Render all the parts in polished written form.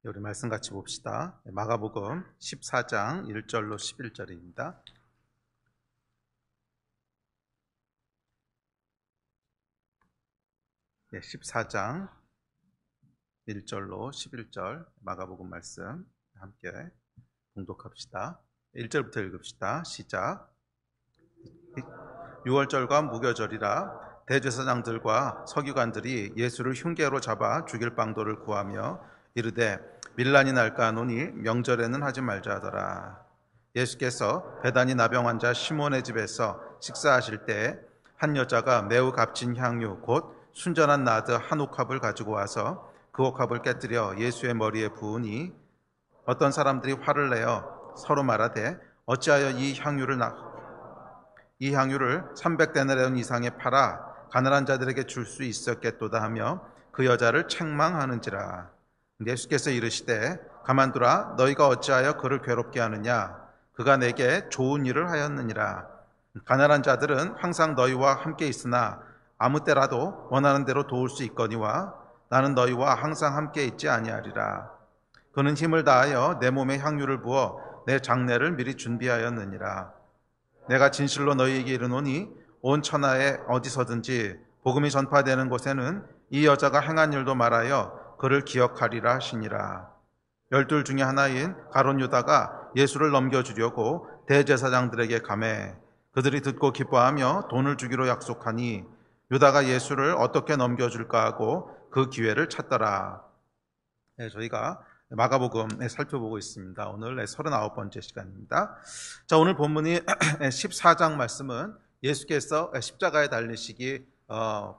우리 말씀 같이 봅시다. 마가복음 14장 1절로 11절입니다. 14장 1절로 11절 마가복음 말씀 함께 봉독합시다. 1절부터 읽읍시다. 시작. 6월절과 무교절이라 대제사장들과 서기관들이 예수를 흉계로 잡아 죽일 방도를 구하며 이르되 밀란이 날까 하노니 명절에는 하지 말자 하더라. 예수께서 베다니 나병 환자 시몬의 집에서 식사하실 때에 한 여자가 매우 값진 향유 곧 순전한 나드 한 옥합을 가지고 와서 그 옥합을 깨뜨려 예수의 머리에 부으니 어떤 사람들이 화를 내어 서로 말하되 어찌하여 이 향유를 300데나리온 이상에 팔아 가난한 자들에게 줄 수 있었겠도다 하며 그 여자를 책망하는지라. 예수께서 이르시되 가만두라. 너희가 어찌하여 그를 괴롭게 하느냐. 그가 내게 좋은 일을 하였느니라. 가난한 자들은 항상 너희와 함께 있으나 아무 때라도 원하는 대로 도울 수 있거니와 나는 너희와 항상 함께 있지 아니하리라. 그는 힘을 다하여 내 몸에 향유를 부어 내 장례를 미리 준비하였느니라. 내가 진실로 너희에게 이르노니 온 천하에 어디서든지 복음이 전파되는 곳에는 이 여자가 행한 일도 말하여 그를 기억하리라 하시니라. 12 중에 하나인 가룟 유다가 예수를 넘겨주려고 대제사장들에게 가매 그들이 듣고 기뻐하며 돈을 주기로 약속하니 유다가 예수를 어떻게 넘겨줄까 하고 그 기회를 찾더라. 저희가 마가복음 살펴보고 있습니다. 오늘 39번째 시간입니다. 자, 오늘 본문이 14장 말씀은 예수께서 십자가에 달리시기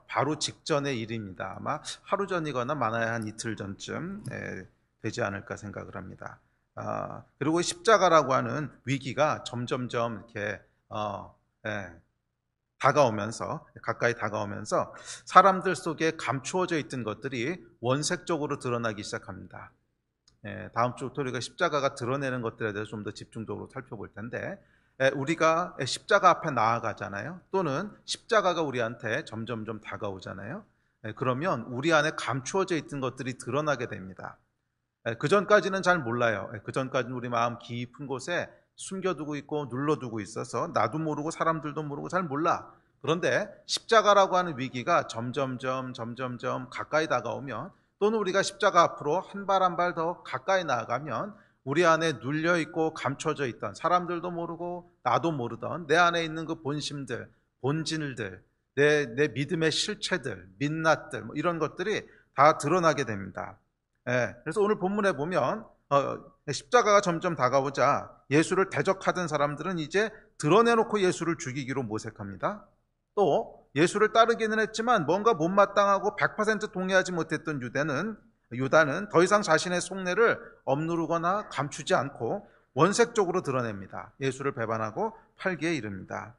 바로 직전의 일입니다. 아마 하루 전이거나 많아야 한 이틀 전쯤 되지 않을까 생각을 합니다. 그리고 십자가라고 하는 위기가 점점점 이렇게 가까이 다가오면서 사람들 속에 감추어져 있던 것들이 원색적으로 드러나기 시작합니다. 다음 주부터 우리가 십자가가 드러내는 것들에 대해서 좀 더 집중적으로 살펴볼 텐데, 우리가 십자가 앞에 나아가잖아요. 또는 십자가가 우리한테 점점점 다가오잖아요. 그러면 우리 안에 감추어져 있던 것들이 드러나게 됩니다. 그 전까지는 잘 몰라요. 그 전까지는 우리 마음 깊은 곳에 숨겨두고 있고 눌러두고 있어서 나도 모르고 사람들도 모르고 잘 몰라. 그런데 십자가라고 하는 위기가 점점점 가까이 다가오면, 또는 우리가 십자가 앞으로 한 발 한 발 더 가까이 나아가면 우리 안에 눌려있고 감춰져 있던, 사람들도 모르고 나도 모르던 내 안에 있는 그 본심들, 본질들, 내 믿음의 실체들, 민낯들, 이런 것들이 다 드러나게 됩니다. 그래서 오늘 본문에 보면 십자가가 점점 다가오자 예수를 대적하던 사람들은 이제 드러내놓고 예수를 죽이기로 모색합니다. 또 예수를 따르기는 했지만 뭔가 못마땅하고 100% 동의하지 못했던 유다는 더 이상 자신의 속내를 억누르거나 감추지 않고 원색적으로 드러냅니다. 예수를 배반하고 팔기에 이릅니다.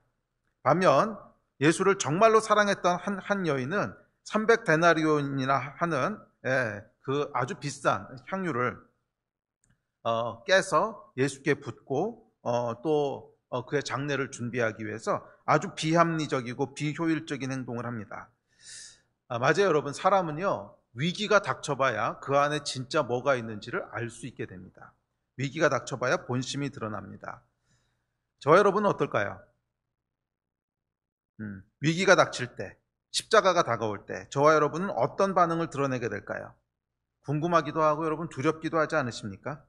반면 예수를 정말로 사랑했던 한 여인은 300데나리온이나 하는 그 아주 비싼 향유를 깨서 예수께 붓고 또 그의 장례를 준비하기 위해서 아주 비합리적이고 비효율적인 행동을 합니다. 맞아요, 여러분. 사람은요, 위기가 닥쳐봐야 그 안에 진짜 뭐가 있는지를 알 수 있게 됩니다. 위기가 닥쳐봐야 본심이 드러납니다. 저와 여러분은 어떨까요? 위기가 닥칠 때, 십자가가 다가올 때 저와 여러분은 어떤 반응을 드러내게 될까요? 궁금하기도 하고 여러분 두렵기도 하지 않으십니까?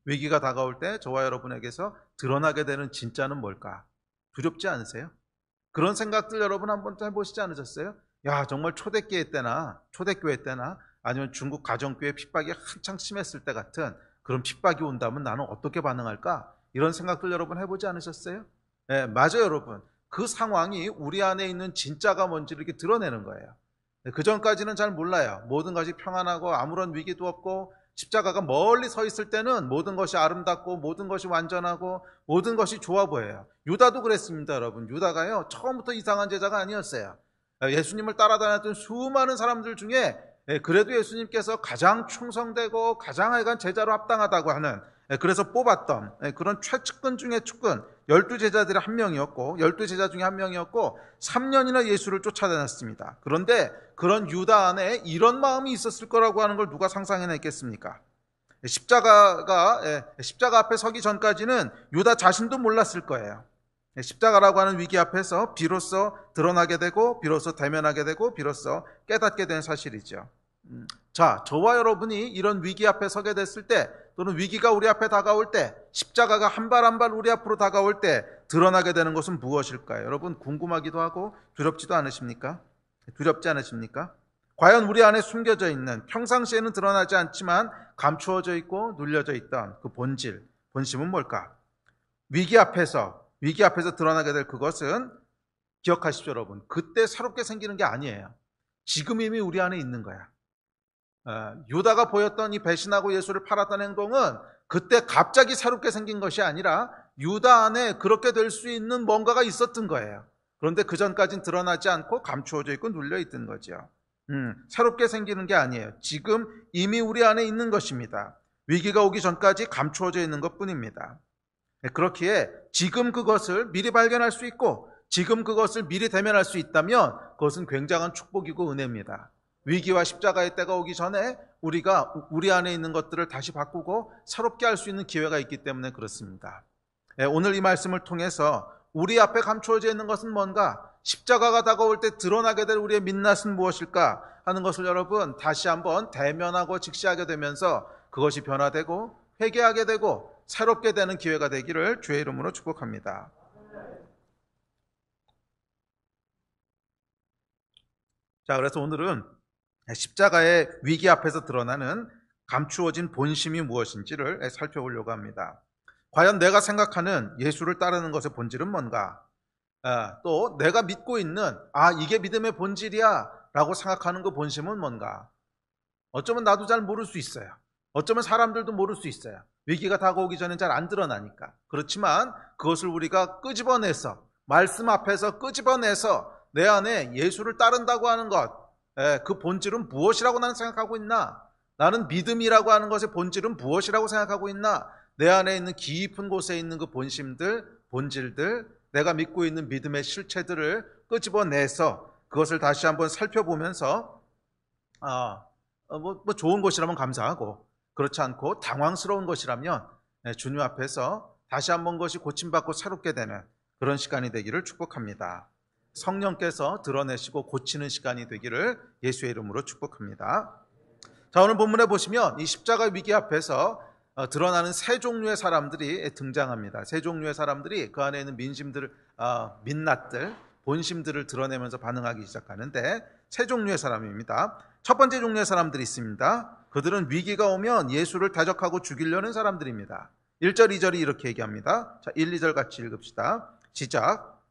위기가 다가올 때 저와 여러분에게서 드러나게 되는 진짜는 뭘까? 두렵지 않으세요? 그런 생각들 여러분 한번 해보시지 않으셨어요? 야, 정말 초대교회 때나 아니면 중국 가정교회 핍박이 한창 심했을 때 같은 그런 핍박이 온다면 나는 어떻게 반응할까? 이런 생각들 여러분 해보지 않으셨어요? 네, 맞아요, 여러분. 그 상황이 우리 안에 있는 진짜가 뭔지를 이렇게 드러내는 거예요. 그 전까지는 잘 몰라요. 모든 것이 평안하고 아무런 위기도 없고 십자가가 멀리 서 있을 때는 모든 것이 아름답고 모든 것이 완전하고 모든 것이 좋아 보여요. 유다도 그랬습니다, 여러분. 유다가요, 처음부터 이상한 제자가 아니었어요. 예수님을 따라다녔던 수많은 사람들 중에 그래도 예수님께서 가장 충성되고 가장 하여간 제자로 합당하다고 하는 그래서 뽑았던 그런 최측근 중에 측근 12제자들의 한 명이었고 12제자 중에 한 명이었고 3년이나 예수를 쫓아다녔습니다. 그런데 그런 유다 안에 이런 마음이 있었을 거라고 하는 걸 누가 상상해냈겠습니까? 십자가 앞에 서기 전까지는 유다 자신도 몰랐을 거예요. 십자가라고 하는 위기 앞에서 비로소 드러나게 되고 비로소 대면하게 되고 비로소 깨닫게 된 사실이죠. 자, 저와 여러분이 이런 위기 앞에 서게 됐을 때 또는 위기가 우리 앞에 다가올 때 십자가가 한 발 한 발 우리 앞으로 다가올 때 드러나게 되는 것은 무엇일까요? 여러분 궁금하기도 하고 두렵지도 않으십니까? 두렵지 않으십니까? 과연 우리 안에 숨겨져 있는 평상시에는 드러나지 않지만 감추어져 있고 눌려져 있던 그 본질, 본심은 뭘까? 위기 앞에서 드러나게 될 그것은 기억하십시오, 여러분. 그때 새롭게 생기는 게 아니에요. 지금 이미 우리 안에 있는 거야. 유다가 보였던 이 배신하고 예수를 팔았던 행동은 그때 갑자기 새롭게 생긴 것이 아니라 유다 안에 그렇게 될 수 있는 뭔가가 있었던 거예요. 그런데 그 전까지는 드러나지 않고 감추어져 있고 눌려 있던 거죠. 새롭게 생기는 게 아니에요. 지금 이미 우리 안에 있는 것입니다. 위기가 오기 전까지 감추어져 있는 것뿐입니다. 그렇기에 지금 그것을 미리 발견할 수 있고 지금 그것을 미리 대면할 수 있다면 그것은 굉장한 축복이고 은혜입니다. 위기와 십자가의 때가 오기 전에 우리가 우리 안에 있는 것들을 다시 바꾸고 새롭게 할 수 있는 기회가 있기 때문에 그렇습니다. 오늘 이 말씀을 통해서 우리 앞에 감추어져 있는 것은 뭔가, 십자가가 다가올 때 드러나게 될 우리의 민낯은 무엇일까 하는 것을 여러분 다시 한번 대면하고 직시하게 되면서 그것이 변화되고 회개하게 되고 새롭게 되는 기회가 되기를 주의 이름으로 축복합니다. 자, 그래서 오늘은 십자가의 위기 앞에서 드러나는 감추어진 본심이 무엇인지를 살펴보려고 합니다. 과연 내가 생각하는 예수를 따르는 것의 본질은 뭔가? 또 내가 믿고 있는 이게 믿음의 본질이야 라고 생각하는 그 본심은 뭔가? 어쩌면 나도 잘 모를 수 있어요. 어쩌면 사람들도 모를 수 있어요. 위기가 다가오기 전엔 잘 안 드러나니까. 그렇지만 그것을 우리가 끄집어내서, 말씀 앞에서 끄집어내서 내 안에 예수를 따른다고 하는 것, 그 본질은 무엇이라고 나는 생각하고 있나? 나는 믿음이라고 하는 것의 본질은 무엇이라고 생각하고 있나? 내 안에 있는 깊은 곳에 있는 그 본심들, 본질들, 내가 믿고 있는 믿음의 실체들을 끄집어내서 그것을 다시 한번 살펴보면서 좋은 것이라면 감사하고 그렇지 않고 당황스러운 것이라면 주님 앞에서 다시 한번 것이 고침받고 새롭게 되는 그런 시간이 되기를 축복합니다. 성령께서 드러내시고 고치는 시간이 되기를 예수의 이름으로 축복합니다. 자, 오늘 본문에 보시면 이 십자가 위기 앞에서 드러나는 세 종류의 사람들이 등장합니다. 세 종류의 사람들이 그 안에 있는 민낯들, 본심들을 드러내면서 반응하기 시작하는데 세 종류의 사람입니다. 첫 번째 종류의 사람들이 있습니다. 그들은 위기가 오면 예수를 대적하고 죽이려는 사람들입니다. 1절, 2절이 이렇게 얘기합니다. 자, 1, 2절 같이 읽읍시다. 시작.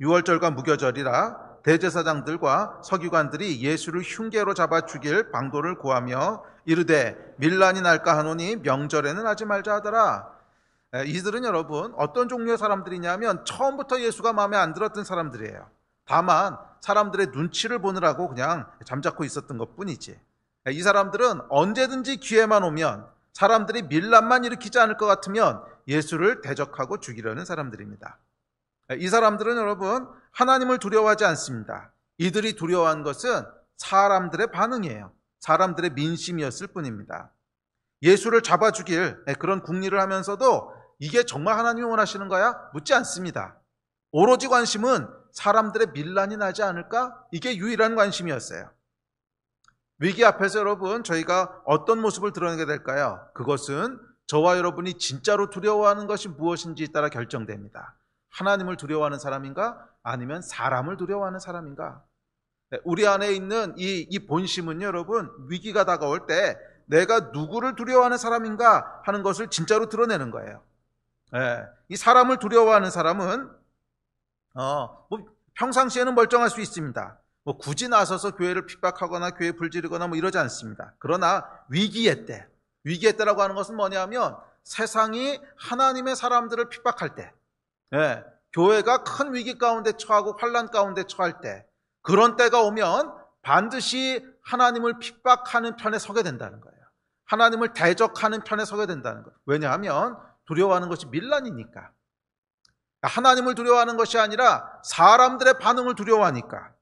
6월절과 무교절이라 대제사장들과 서기관들이 예수를 흉계로 잡아 죽일 방도를 구하며 이르되 밀란이 날까 하노니 명절에는 하지 말자 하더라. 이들은 여러분 어떤 종류의 사람들이냐면 처음부터 예수가 마음에 안 들었던 사람들이에요. 다만 사람들의 눈치를 보느라고 그냥 잠자코 있었던 것뿐이지. 이 사람들은 언제든지 기회만 오면, 사람들이 밀란만 일으키지 않을 것 같으면 예수를 대적하고 죽이려는 사람들입니다. 이 사람들은 여러분 하나님을 두려워하지 않습니다. 이들이 두려워한 것은 사람들의 반응이에요. 사람들의 민심이었을 뿐입니다. 예수를 잡아 죽일 그런 궁리를 하면서도 이게 정말 하나님이 원하시는 거야? 묻지 않습니다. 오로지 관심은 사람들의 밀란이 나지 않을까? 이게 유일한 관심이었어요. 위기 앞에서 여러분 저희가 어떤 모습을 드러내게 될까요? 그것은 저와 여러분이 진짜로 두려워하는 것이 무엇인지에 따라 결정됩니다. 하나님을 두려워하는 사람인가? 아니면 사람을 두려워하는 사람인가? 우리 안에 있는 이 본심은 여러분 위기가 다가올 때 내가 누구를 두려워하는 사람인가 하는 것을 진짜로 드러내는 거예요. 이 사람을 두려워하는 사람은 평상시에는 멀쩡할 수 있습니다. 굳이 나서서 교회를 핍박하거나 교회 불지르거나 이러지 않습니다. 그러나 위기의 때라고 하는 것은 뭐냐면 세상이 하나님의 사람들을 핍박할 때, 교회가 큰 위기 가운데 처하고 환난 가운데 처할 때, 그런 때가 오면 반드시 하나님을 핍박하는 편에 서게 된다는 거예요. 하나님을 대적하는 편에 서게 된다는 것. 왜냐하면 두려워하는 것이 밀란이니까. 하나님을 두려워하는 것이 아니라 사람들의 반응을 두려워하니까.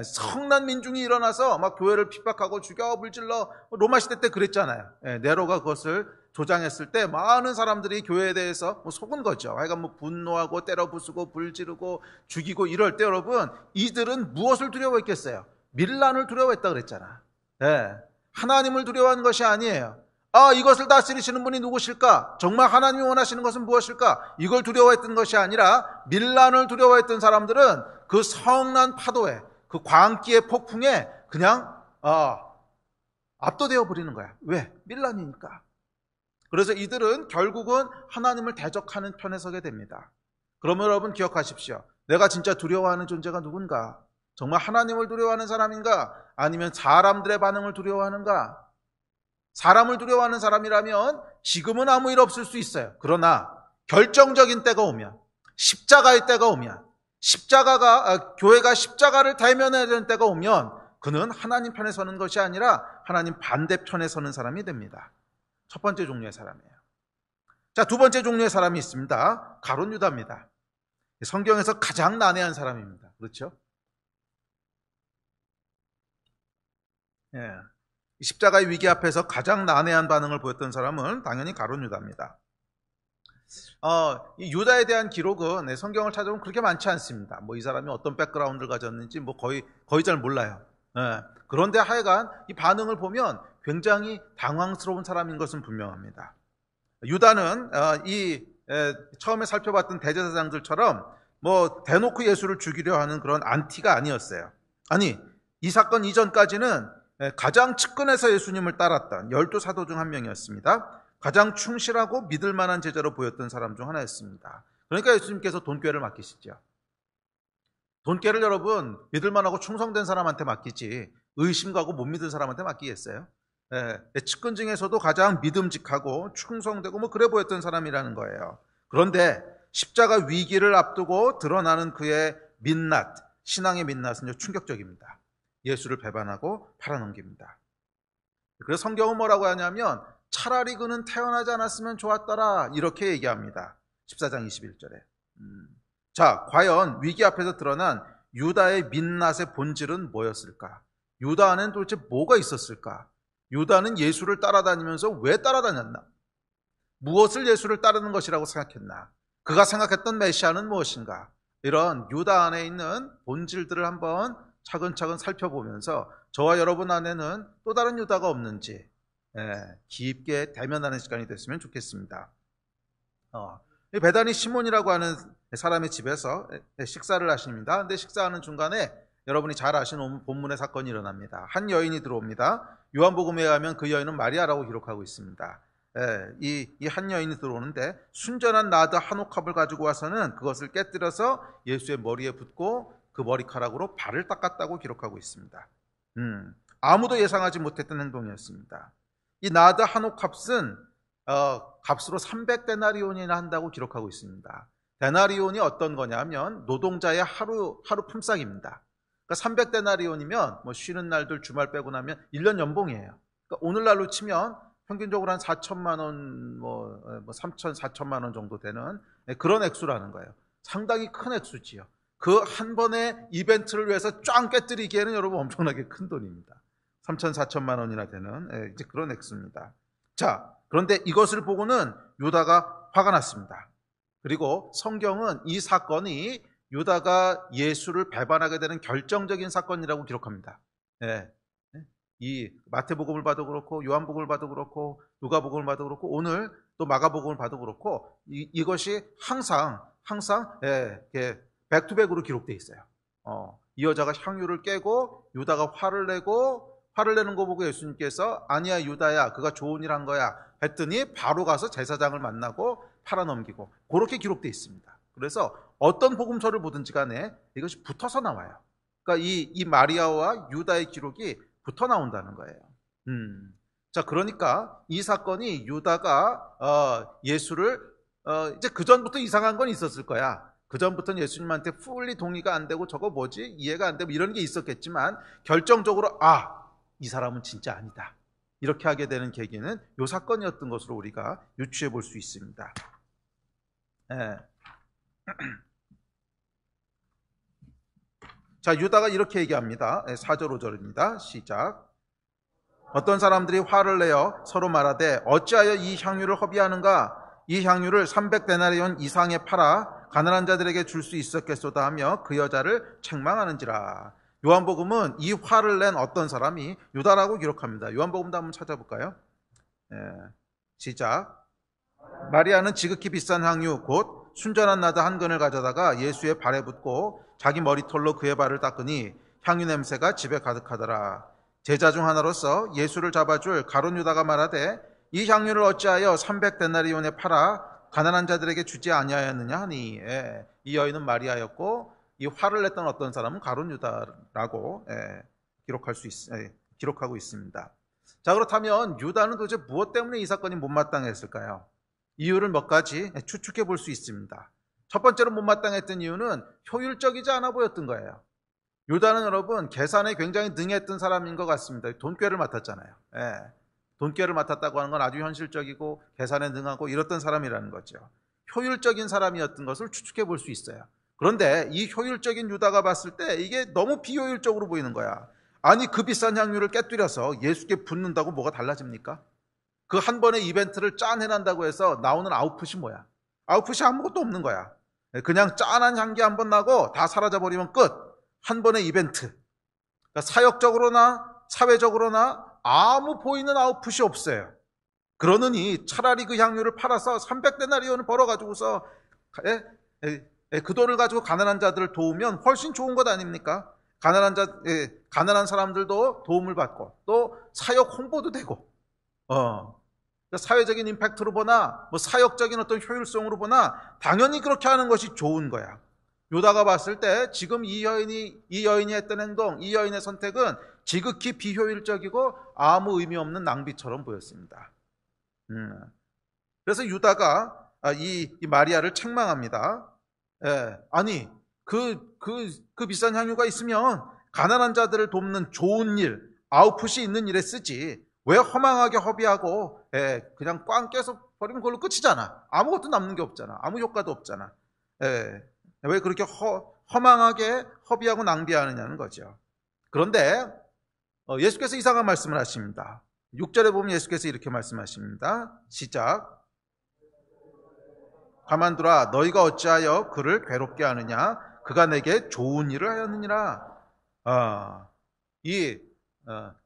성난 민중이 일어나서 막 교회를 핍박하고 죽여 불질러. 로마 시대 때 그랬잖아요. 네로가 그것을 조장했을 때 많은 사람들이 교회에 대해서 속은 거죠. 하여간 분노하고 때려 부수고 불 지르고 죽이고 이럴 때 여러분, 이들은 무엇을 두려워했겠어요? 밀란을 두려워했다 그랬잖아. 하나님을 두려워하는 것이 아니에요. 이것을 다스리시는 분이 누구실까? 정말 하나님이 원하시는 것은 무엇일까? 이걸 두려워했던 것이 아니라 밀란을 두려워했던 사람들은 그 성난 파도에, 그 광기의 폭풍에 그냥 압도되어 버리는 거야. 왜? 밀란이니까. 그래서 이들은 결국은 하나님을 대적하는 편에 서게 됩니다. 그러면 여러분 기억하십시오. 내가 진짜 두려워하는 존재가 누군가? 정말 하나님을 두려워하는 사람인가? 아니면 사람들의 반응을 두려워하는가? 사람을 두려워하는 사람이라면 지금은 아무 일 없을 수 있어요. 그러나 결정적인 때가 오면, 십자가의 때가 오면, 교회가 십자가를 대면해야 되는 때가 오면 그는 하나님 편에 서는 것이 아니라 하나님 반대편에 서는 사람이 됩니다. 첫 번째 종류의 사람이에요. 자, 두 번째 종류의 사람이 있습니다. 가룟 유다입니다. 성경에서 가장 난해한 사람입니다. 그렇죠? 십자가의 위기 앞에서 가장 난해한 반응을 보였던 사람은 당연히 가룟 유다입니다. 이 유다에 대한 기록은 성경을 찾아보면 그렇게 많지 않습니다. 이 사람이 어떤 백그라운드를 가졌는지 거의 잘 몰라요. 그런데 하여간 이 반응을 보면 굉장히 당황스러운 사람인 것은 분명합니다. 유다는 처음에 살펴봤던 대제사장들처럼 대놓고 예수를 죽이려 하는 그런 안티가 아니었어요. 아니, 이 사건 이전까지는 가장 측근에서 예수님을 따랐던 12사도 중 한 명이었습니다. 가장 충실하고 믿을 만한 제자로 보였던 사람 중 하나였습니다. 그러니까 예수님께서 돈꾀를 맡기시죠. 돈꾀를 여러분 믿을 만하고 충성된 사람한테 맡기지 의심가고 못 믿은 사람한테 맡기겠어요? 측근 중에서도 가장 믿음직하고 충성되고 그래 보였던 사람이라는 거예요. 그런데 십자가 위기를 앞두고 드러나는 그의 민낯, 신앙의 민낯은 충격적입니다. 예수를 배반하고 팔아넘깁니다. 그래서 성경은 뭐라고 하냐면 차라리 그는 태어나지 않았으면 좋았더라 이렇게 얘기합니다. 14장 21절에. 자, 과연 위기 앞에서 드러난 유다의 민낯의 본질은 뭐였을까? 유다 안에는 도대체 뭐가 있었을까? 유다는 예수를 따라다니면서 왜 따라다녔나? 무엇을 예수를 따르는 것이라고 생각했나? 그가 생각했던 메시아는 무엇인가? 이런 유다 안에 있는 본질들을 한번 차근차근 살펴보면서 저와 여러분 안에는 또 다른 유다가 없는지 깊게 대면하는 시간이 됐으면 좋겠습니다. 베다니 시몬이라고 하는 사람의 집에서 식사를 하십니다. 근데 식사하는 중간에 여러분이 잘 아시는 본문의 사건이 일어납니다. 한 여인이 들어옵니다. 요한복음에 의하면 그 여인은 마리아라고 기록하고 있습니다. 이 한 여인이 들어오는데 순전한 나드 한 옥합을 가지고 와서는 그것을 깨뜨려서 예수의 머리에 붓고 그 머리카락으로 발을 닦았다고 기록하고 있습니다. 아무도 예상하지 못했던 행동이었습니다. 이 나드 한 옥합은 값으로 300데나리온이나 한다고 기록하고 있습니다. 데나리온이 어떤 거냐면 노동자의 하루 품삯입니다. 그러니까 300데나리온이면 쉬는 날들 주말 빼고 나면 1년 연봉이에요. 그러니까 오늘날로 치면 평균적으로 한 4천만 원, 3천, 4천만 원 정도 되는 그런 액수라는 거예요. 상당히 큰 액수지요. 그 한 번의 이벤트를 위해서 쫙 깨뜨리기에는 여러분 엄청나게 큰 돈입니다. 3천, 4천만 원이나 되는 이제 그런 액수입니다. 자, 그런데 이것을 보고는 유다가 화가 났습니다. 그리고 성경은 이 사건이 유다가 예수를 배반하게 되는 결정적인 사건이라고 기록합니다. 이 마태복음을 봐도 그렇고 요한복음을 봐도 그렇고 누가복음을 봐도 그렇고 오늘 또 마가복음을 봐도 그렇고 이것이 항상 백투백으로 기록되어 있어요. 이 여자가 향유를 깨고 유다가 화를 내는 거 보고 예수님께서 아니야 유다야 그가 좋은 일 한 거야 했더니 바로 가서 제사장을 만나고 팔아넘기고 그렇게 기록되어 있습니다. 그래서 어떤 복음서를 보든지 간에 이것이 붙어서 나와요. 그러니까 이 마리아와 유다의 기록이 붙어 나온다는 거예요. 자, 그러니까 이 사건이 유다가 예수를 이제 그 전부터 이상한 건 있었을 거야. 그 전부터는 예수님한테 풀리 동의가 안 되고 저거 뭐지? 이해가 안 되고 이런 게 있었겠지만 결정적으로 이 사람은 진짜 아니다. 이렇게 하게 되는 계기는 이 사건이었던 것으로 우리가 유추해 볼 수 있습니다. 예. 자, 유다가 이렇게 얘기합니다. 4절 5절입니다. 시작. 어떤 사람들이 화를 내어 서로 말하되 어찌하여 이 향유를 허비하는가? 이 향유를 300데나리온 이상에 팔아 가난한 자들에게 줄 수 있었겠소다 하며 그 여자를 책망하는지라. 요한복음은 이 화를 낸 어떤 사람이 유다라고 기록합니다. 요한복음도 한번 찾아볼까요? 시작. 마리아는 지극히 비싼 향유 곧 순전한 나드 한 근을 가져다가 예수의 발에 붓고 자기 머리털로 그의 발을 닦으니 향유 냄새가 집에 가득하더라. 제자 중 하나로서 예수를 잡아줄 가룟 유다가 말하되 이 향유를 어찌하여 300데나리온에 팔아 가난한 자들에게 주지 아니하였느냐 하니. 이 여인은 마리아였고 이 화를 냈던 어떤 사람은 가룟 유다라고 기록하고 있습니다. 자, 그렇다면 유다는 도대체 무엇 때문에 이 사건이 못마땅했을까요? 이유를 몇 가지 추측해 볼 수 있습니다. 첫 번째로 못마땅했던 이유는 효율적이지 않아 보였던 거예요. 유다는 여러분 계산에 굉장히 능했던 사람인 것 같습니다. 돈꾀를 맡았잖아요. 돈꾀를 맡았다고 하는 건 아주 현실적이고 계산에 능하고 이랬던 사람이라는 거죠. 효율적인 사람이었던 것을 추측해 볼 수 있어요. 그런데 이 효율적인 유다가 봤을 때 이게 너무 비효율적으로 보이는 거야. 아니, 그 비싼 향유를 깨뜨려서 예수께 붓는다고 뭐가 달라집니까? 그 한 번의 이벤트를 짠 해난다고 해서 나오는 아웃풋이 뭐야? 아웃풋이 아무것도 없는 거야. 그냥 짠한 향기 한 번 나고 다 사라져버리면 끝. 한 번의 이벤트. 그러니까 사역적으로나 사회적으로나 아무 보이는 아웃풋이 없어요. 그러느니 차라리 그 향유를 팔아서 300데나리온을 벌어가지고서 그 돈을 가지고 가난한 자들을 도우면 훨씬 좋은 것 아닙니까? 가난한 사람들도 도움을 받고 또 사역 홍보도 되고 사회적인 임팩트로 보나 뭐 사역적인 어떤 효율성으로 보나 당연히 그렇게 하는 것이 좋은 거야. 유다가 봤을 때 지금 이 여인이 했던 행동, 이 여인의 선택은 지극히 비효율적이고 아무 의미 없는 낭비처럼 보였습니다. 그래서 유다가 이 마리아를 책망합니다. 아니 그 비싼 향유가 있으면 가난한 자들을 돕는 좋은 일, 아웃풋이 있는 일에 쓰지. 왜 허망하게 허비하고 그냥 꽝 깨서 버리면 그걸로 끝이잖아. 아무것도 남는 게 없잖아. 아무 효과도 없잖아. 왜 그렇게 허망하게 허비하고 낭비하느냐는 거죠. 그런데 예수께서 이상한 말씀을 하십니다. 6절에 보면 예수께서 이렇게 말씀하십니다. 시작. 가만두라. 너희가 어찌하여 그를 괴롭게 하느냐? 그가 내게 좋은 일을 하였느니라.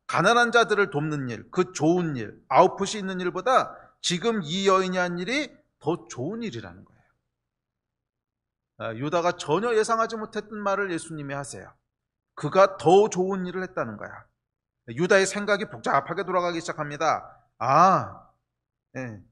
가난한 자들을 돕는 일, 그 좋은 일, 아웃풋이 있는 일보다 지금 이 여인이 한 일이 더 좋은 일이라는 거예요. 유다가 전혀 예상하지 못했던 말을 예수님이 하세요. 그가 더 좋은 일을 했다는 거야. 유다의 생각이 복잡하게 돌아가기 시작합니다. 그러니까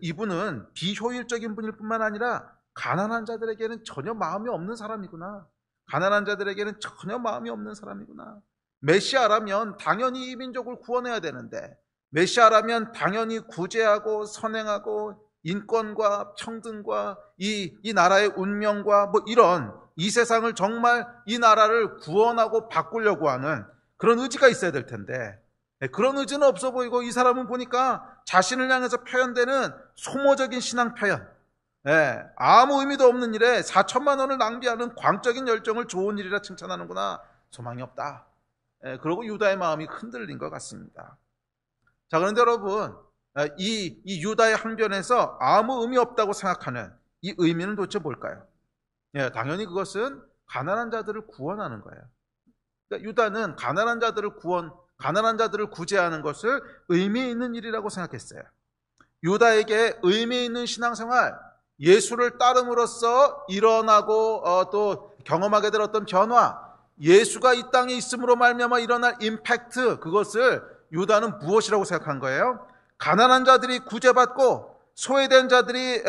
이분은 비효율적인 분일 뿐만 아니라 가난한 자들에게는 전혀 마음이 없는 사람이구나. 가난한 자들에게는 전혀 마음이 없는 사람이구나. 메시아라면 당연히 이 민족을 구원해야 되는데, 메시아라면 당연히 구제하고 선행하고 인권과 평등과 이 나라의 운명과 뭐 이런 이 세상을 정말 이 나라를 구원하고 바꾸려고 하는 그런 의지가 있어야 될 텐데, 그런 의지는 없어 보이고 이 사람은 보니까 자신을 향해서 표현되는 소모적인 신앙 표현, 아무 의미도 없는 일에 4천만 원을 낭비하는 광적인 열정을 좋은 일이라 칭찬하는구나. 소망이 없다. 그리고 유다의 마음이 흔들린 것 같습니다. 자, 그런데 여러분, 이 유다의 항변에서 아무 의미 없다고 생각하는 이 의미는 도대체 뭘까요? 당연히 그것은 가난한 자들을 구원하는 거예요. 그러니까 유다는 가난한 자들을 구제하는 것을 의미 있는 일이라고 생각했어요. 유다에게 의미 있는 신앙생활, 예수를 따름으로써 일어나고 또 경험하게 될 어떤 변화, 예수가 이 땅에 있음으로 말미암아 일어날 임팩트, 그것을 유다는 무엇이라고 생각한 거예요? 가난한 자들이 구제받고 소외된 자들이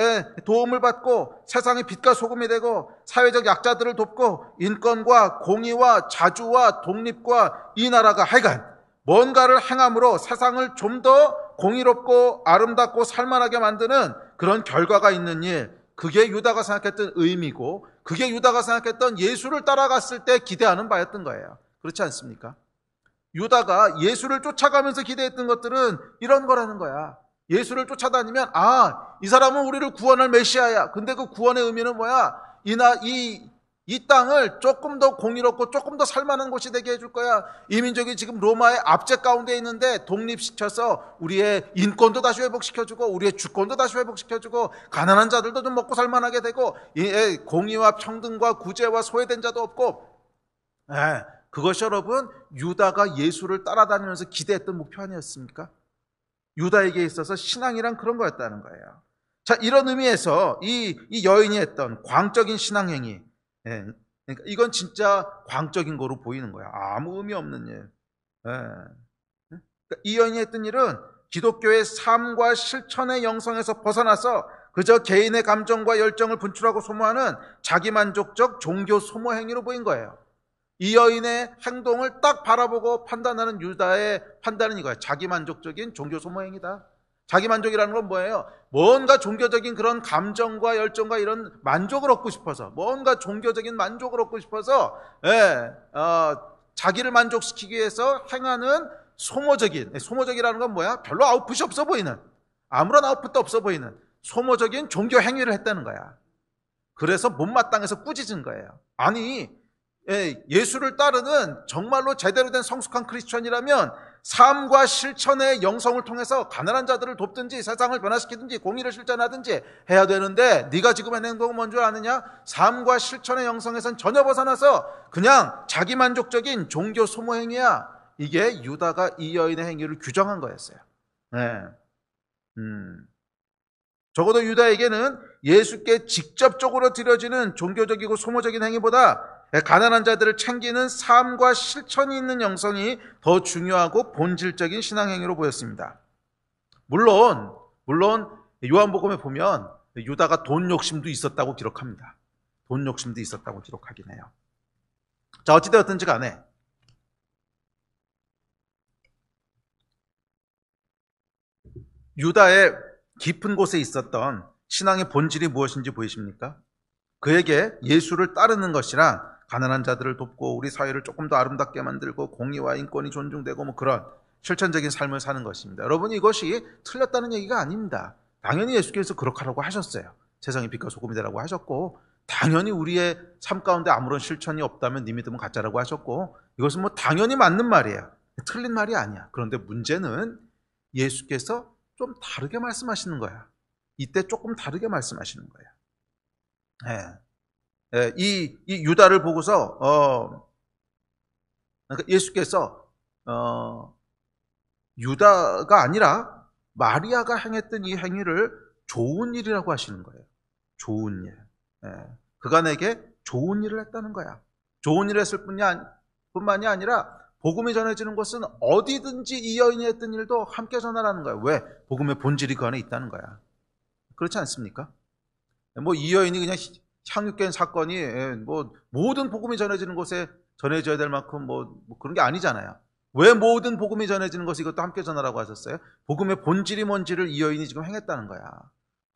도움을 받고 세상의 빛과 소금이 되고 사회적 약자들을 돕고 인권과 공의와 자주와 독립과 이 나라가 하여간 뭔가를 행함으로 세상을 좀 더 공의롭고 아름답고 살만하게 만드는 그런 결과가 있는 일, 그게 유다가 생각했던 의미고 그게 유다가 생각했던 예수를 따라갔을 때 기대하는 바였던 거예요. 그렇지 않습니까? 유다가 예수를 쫓아가면서 기대했던 것들은 이런 거라는 거야. 예수를 쫓아다니면 이 사람은 우리를 구원할 메시아야. 근데 그 구원의 의미는 뭐야? 이 땅을 조금 더 공의롭고 조금 더 살만한 곳이 되게 해줄 거야. 이 민족이 지금 로마의 압제 가운데 있는데 독립시켜서 우리의 인권도 다시 회복시켜주고 우리의 주권도 다시 회복시켜주고 가난한 자들도 좀 먹고 살만하게 되고 공의와 평등과 구제와 소외된 자도 없고, 그것이 여러분 유다가 예수를 따라다니면서 기대했던 목표 아니었습니까? 유다에게 있어서 신앙이란 그런 거였다는 거예요. 자, 이런 의미에서 이 여인이 했던 광적인 신앙행위, 그러니까 이건 진짜 광적인 거로 보이는 거야. 아무 의미 없는 일. 그러니까 이 여인이 했던 일은 기독교의 삶과 실천의 영성에서 벗어나서 그저 개인의 감정과 열정을 분출하고 소모하는 자기만족적 종교 소모 행위로 보인 거예요. 이 여인의 행동을 딱 바라보고 판단하는 유다의 판단은 이거예요. 자기만족적인 종교 소모 행위다. 자기만족이라는 건 뭐예요? 뭔가 종교적인 그런 감정과 열정과 이런 만족을 얻고 싶어서, 뭔가 종교적인 만족을 얻고 싶어서 자기를 만족시키기 위해서 행하는 소모적이라는 건 뭐야? 별로 아웃풋이 없어 보이는, 아무런 아웃풋도 없어 보이는 소모적인 종교 행위를 했다는 거야. 그래서 못마땅해서 꾸짖은 거예요. 아니, 예수를 따르는 정말로 제대로 된 성숙한 크리스천이라면 삶과 실천의 영성을 통해서 가난한 자들을 돕든지 세상을 변화시키든지 공의를 실천하든지 해야 되는데, 네가 지금 하는 행동은 뭔 줄 아느냐? 삶과 실천의 영성에선 전혀 벗어나서 그냥 자기만족적인 종교 소모 행위야. 이게 유다가 이 여인의 행위를 규정한 거였어요. 적어도 유다에게는 예수께 직접적으로 드려지는 종교적이고 소모적인 행위보다 가난한 자들을 챙기는 삶과 실천이 있는 영성이 더 중요하고 본질적인 신앙행위로 보였습니다. 물론 요한복음에 보면 유다가 돈 욕심도 있었다고 기록합니다. 돈 욕심도 있었다고 기록하긴 해요. 자, 어찌되었든지 간에 유다의 깊은 곳에 있었던 신앙의 본질이 무엇인지 보이십니까? 그에게 예수를 따르는 것이랑 가난한 자들을 돕고 우리 사회를 조금 더 아름답게 만들고 공의와 인권이 존중되고 뭐 그런 실천적인 삶을 사는 것입니다. 여러분, 이것이 틀렸다는 얘기가 아닙니다. 당연히 예수께서 그렇게 하라고 하셨어요. 세상의 빛과 소금이 되라고 하셨고, 당연히 우리의 삶 가운데 아무런 실천이 없다면 네 믿음은 가짜라고 하셨고, 이것은 뭐 당연히 맞는 말이에요. 틀린 말이 아니야. 그런데 문제는 예수께서 좀 다르게 말씀하시는 거야. 이때 조금 다르게 말씀하시는 거야. 이 유다를 보고서 그러니까 예수께서 유다가 아니라 마리아가 행했던 이 행위를 좋은 일이라고 하시는 거예요. 좋은 일. 그간에게 좋은 일을 했다는 거야. 좋은 일을 했을 뿐만이 아니라 복음이 전해지는 것은 어디든지 이 여인이 했던 일도 함께 전하라는 거야. 왜? 복음의 본질이 그 안에 있다는 거야. 그렇지 않습니까? 뭐 이 여인이 그냥 향유된 사건이 뭐 모든 복음이 전해지는 곳에 전해져야 될 만큼 뭐 그런 게 아니잖아요. 왜 모든 복음이 전해지는 것이 이것도 함께 전하라고 하셨어요? 복음의 본질이 뭔지를 이 여인이 지금 행했다는 거야.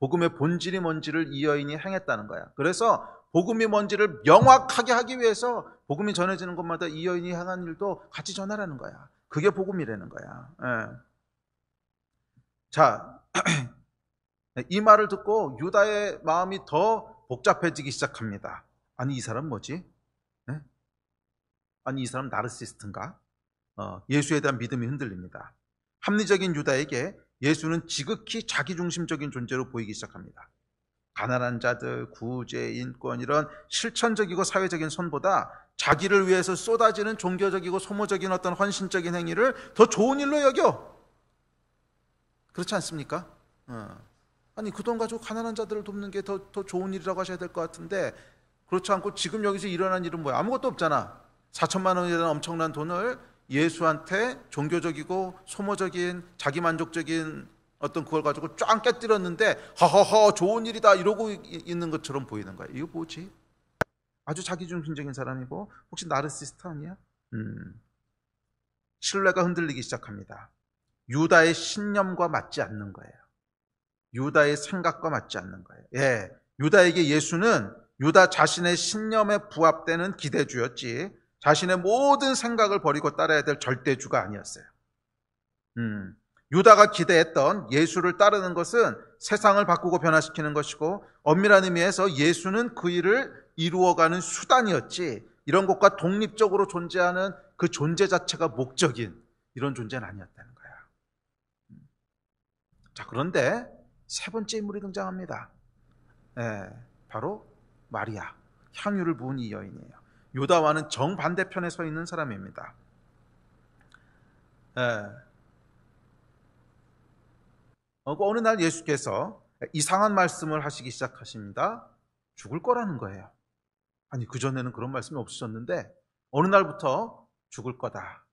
복음의 본질이 뭔지를 이 여인이 행했다는 거야. 그래서 복음이 뭔지를 명확하게 하기 위해서 복음이 전해지는 곳마다 이 여인이 행한 일도 같이 전하라는 거야. 그게 복음이라는 거야. 자, 이 말을 듣고 유다의 마음이 더 복잡해지기 시작합니다. 아니, 이 사람 뭐지? 아니, 이 사람 나르시스트인가? 예수에 대한 믿음이 흔들립니다. 합리적인 유다에게 예수는 지극히 자기중심적인 존재로 보이기 시작합니다. 가난한 자들, 구제, 인권 이런 실천적이고 사회적인 선보다 자기를 위해서 쏟아지는 종교적이고 소모적인 어떤 헌신적인 행위를 더 좋은 일로 여겨. 그렇지 않습니까? 아니, 그 돈 가지고 가난한 자들을 돕는 게 더 좋은 일이라고 하셔야 될 것 같은데, 그렇지 않고 지금 여기서 일어난 일은 뭐야? 아무것도 없잖아. 4천만 원이라는 엄청난 돈을 예수한테 종교적이고 소모적인 자기만족적인 어떤 그걸 가지고 쫙 깨뜨렸는데 하하하 좋은 일이다 이러고 있는 것처럼 보이는 거야. 이거 뭐지? 아주 자기중심적인 사람이고 혹시 나르시스트 아니야? 신뢰가 흔들리기 시작합니다. 유다의 신념과 맞지 않는 거예요. 유다의 생각과 맞지 않는 거예요. 유다에게 예수는 유다 자신의 신념에 부합되는 기대주였지 자신의 모든 생각을 버리고 따라야 될 절대주가 아니었어요. 유다가 기대했던 예수를 따르는 것은 세상을 바꾸고 변화시키는 것이고, 엄밀한 의미에서 예수는 그 일을 이루어가는 수단이었지, 이런 것과 독립적으로 존재하는 그 존재 자체가 목적인 이런 존재는 아니었다는 거야. 자, 그런데 세 번째 인물이 등장합니다. 바로 마리아, 향유를 부은 이 여인이에요. 유다와는 정반대편에 서 있는 사람입니다. 어느 날 예수께서 이상한 말씀을 하시기 시작하십니다. 죽을 거라는 거예요. 아니, 그전에는 그런 말씀이 없으셨는데 어느 날부터 죽을 거다.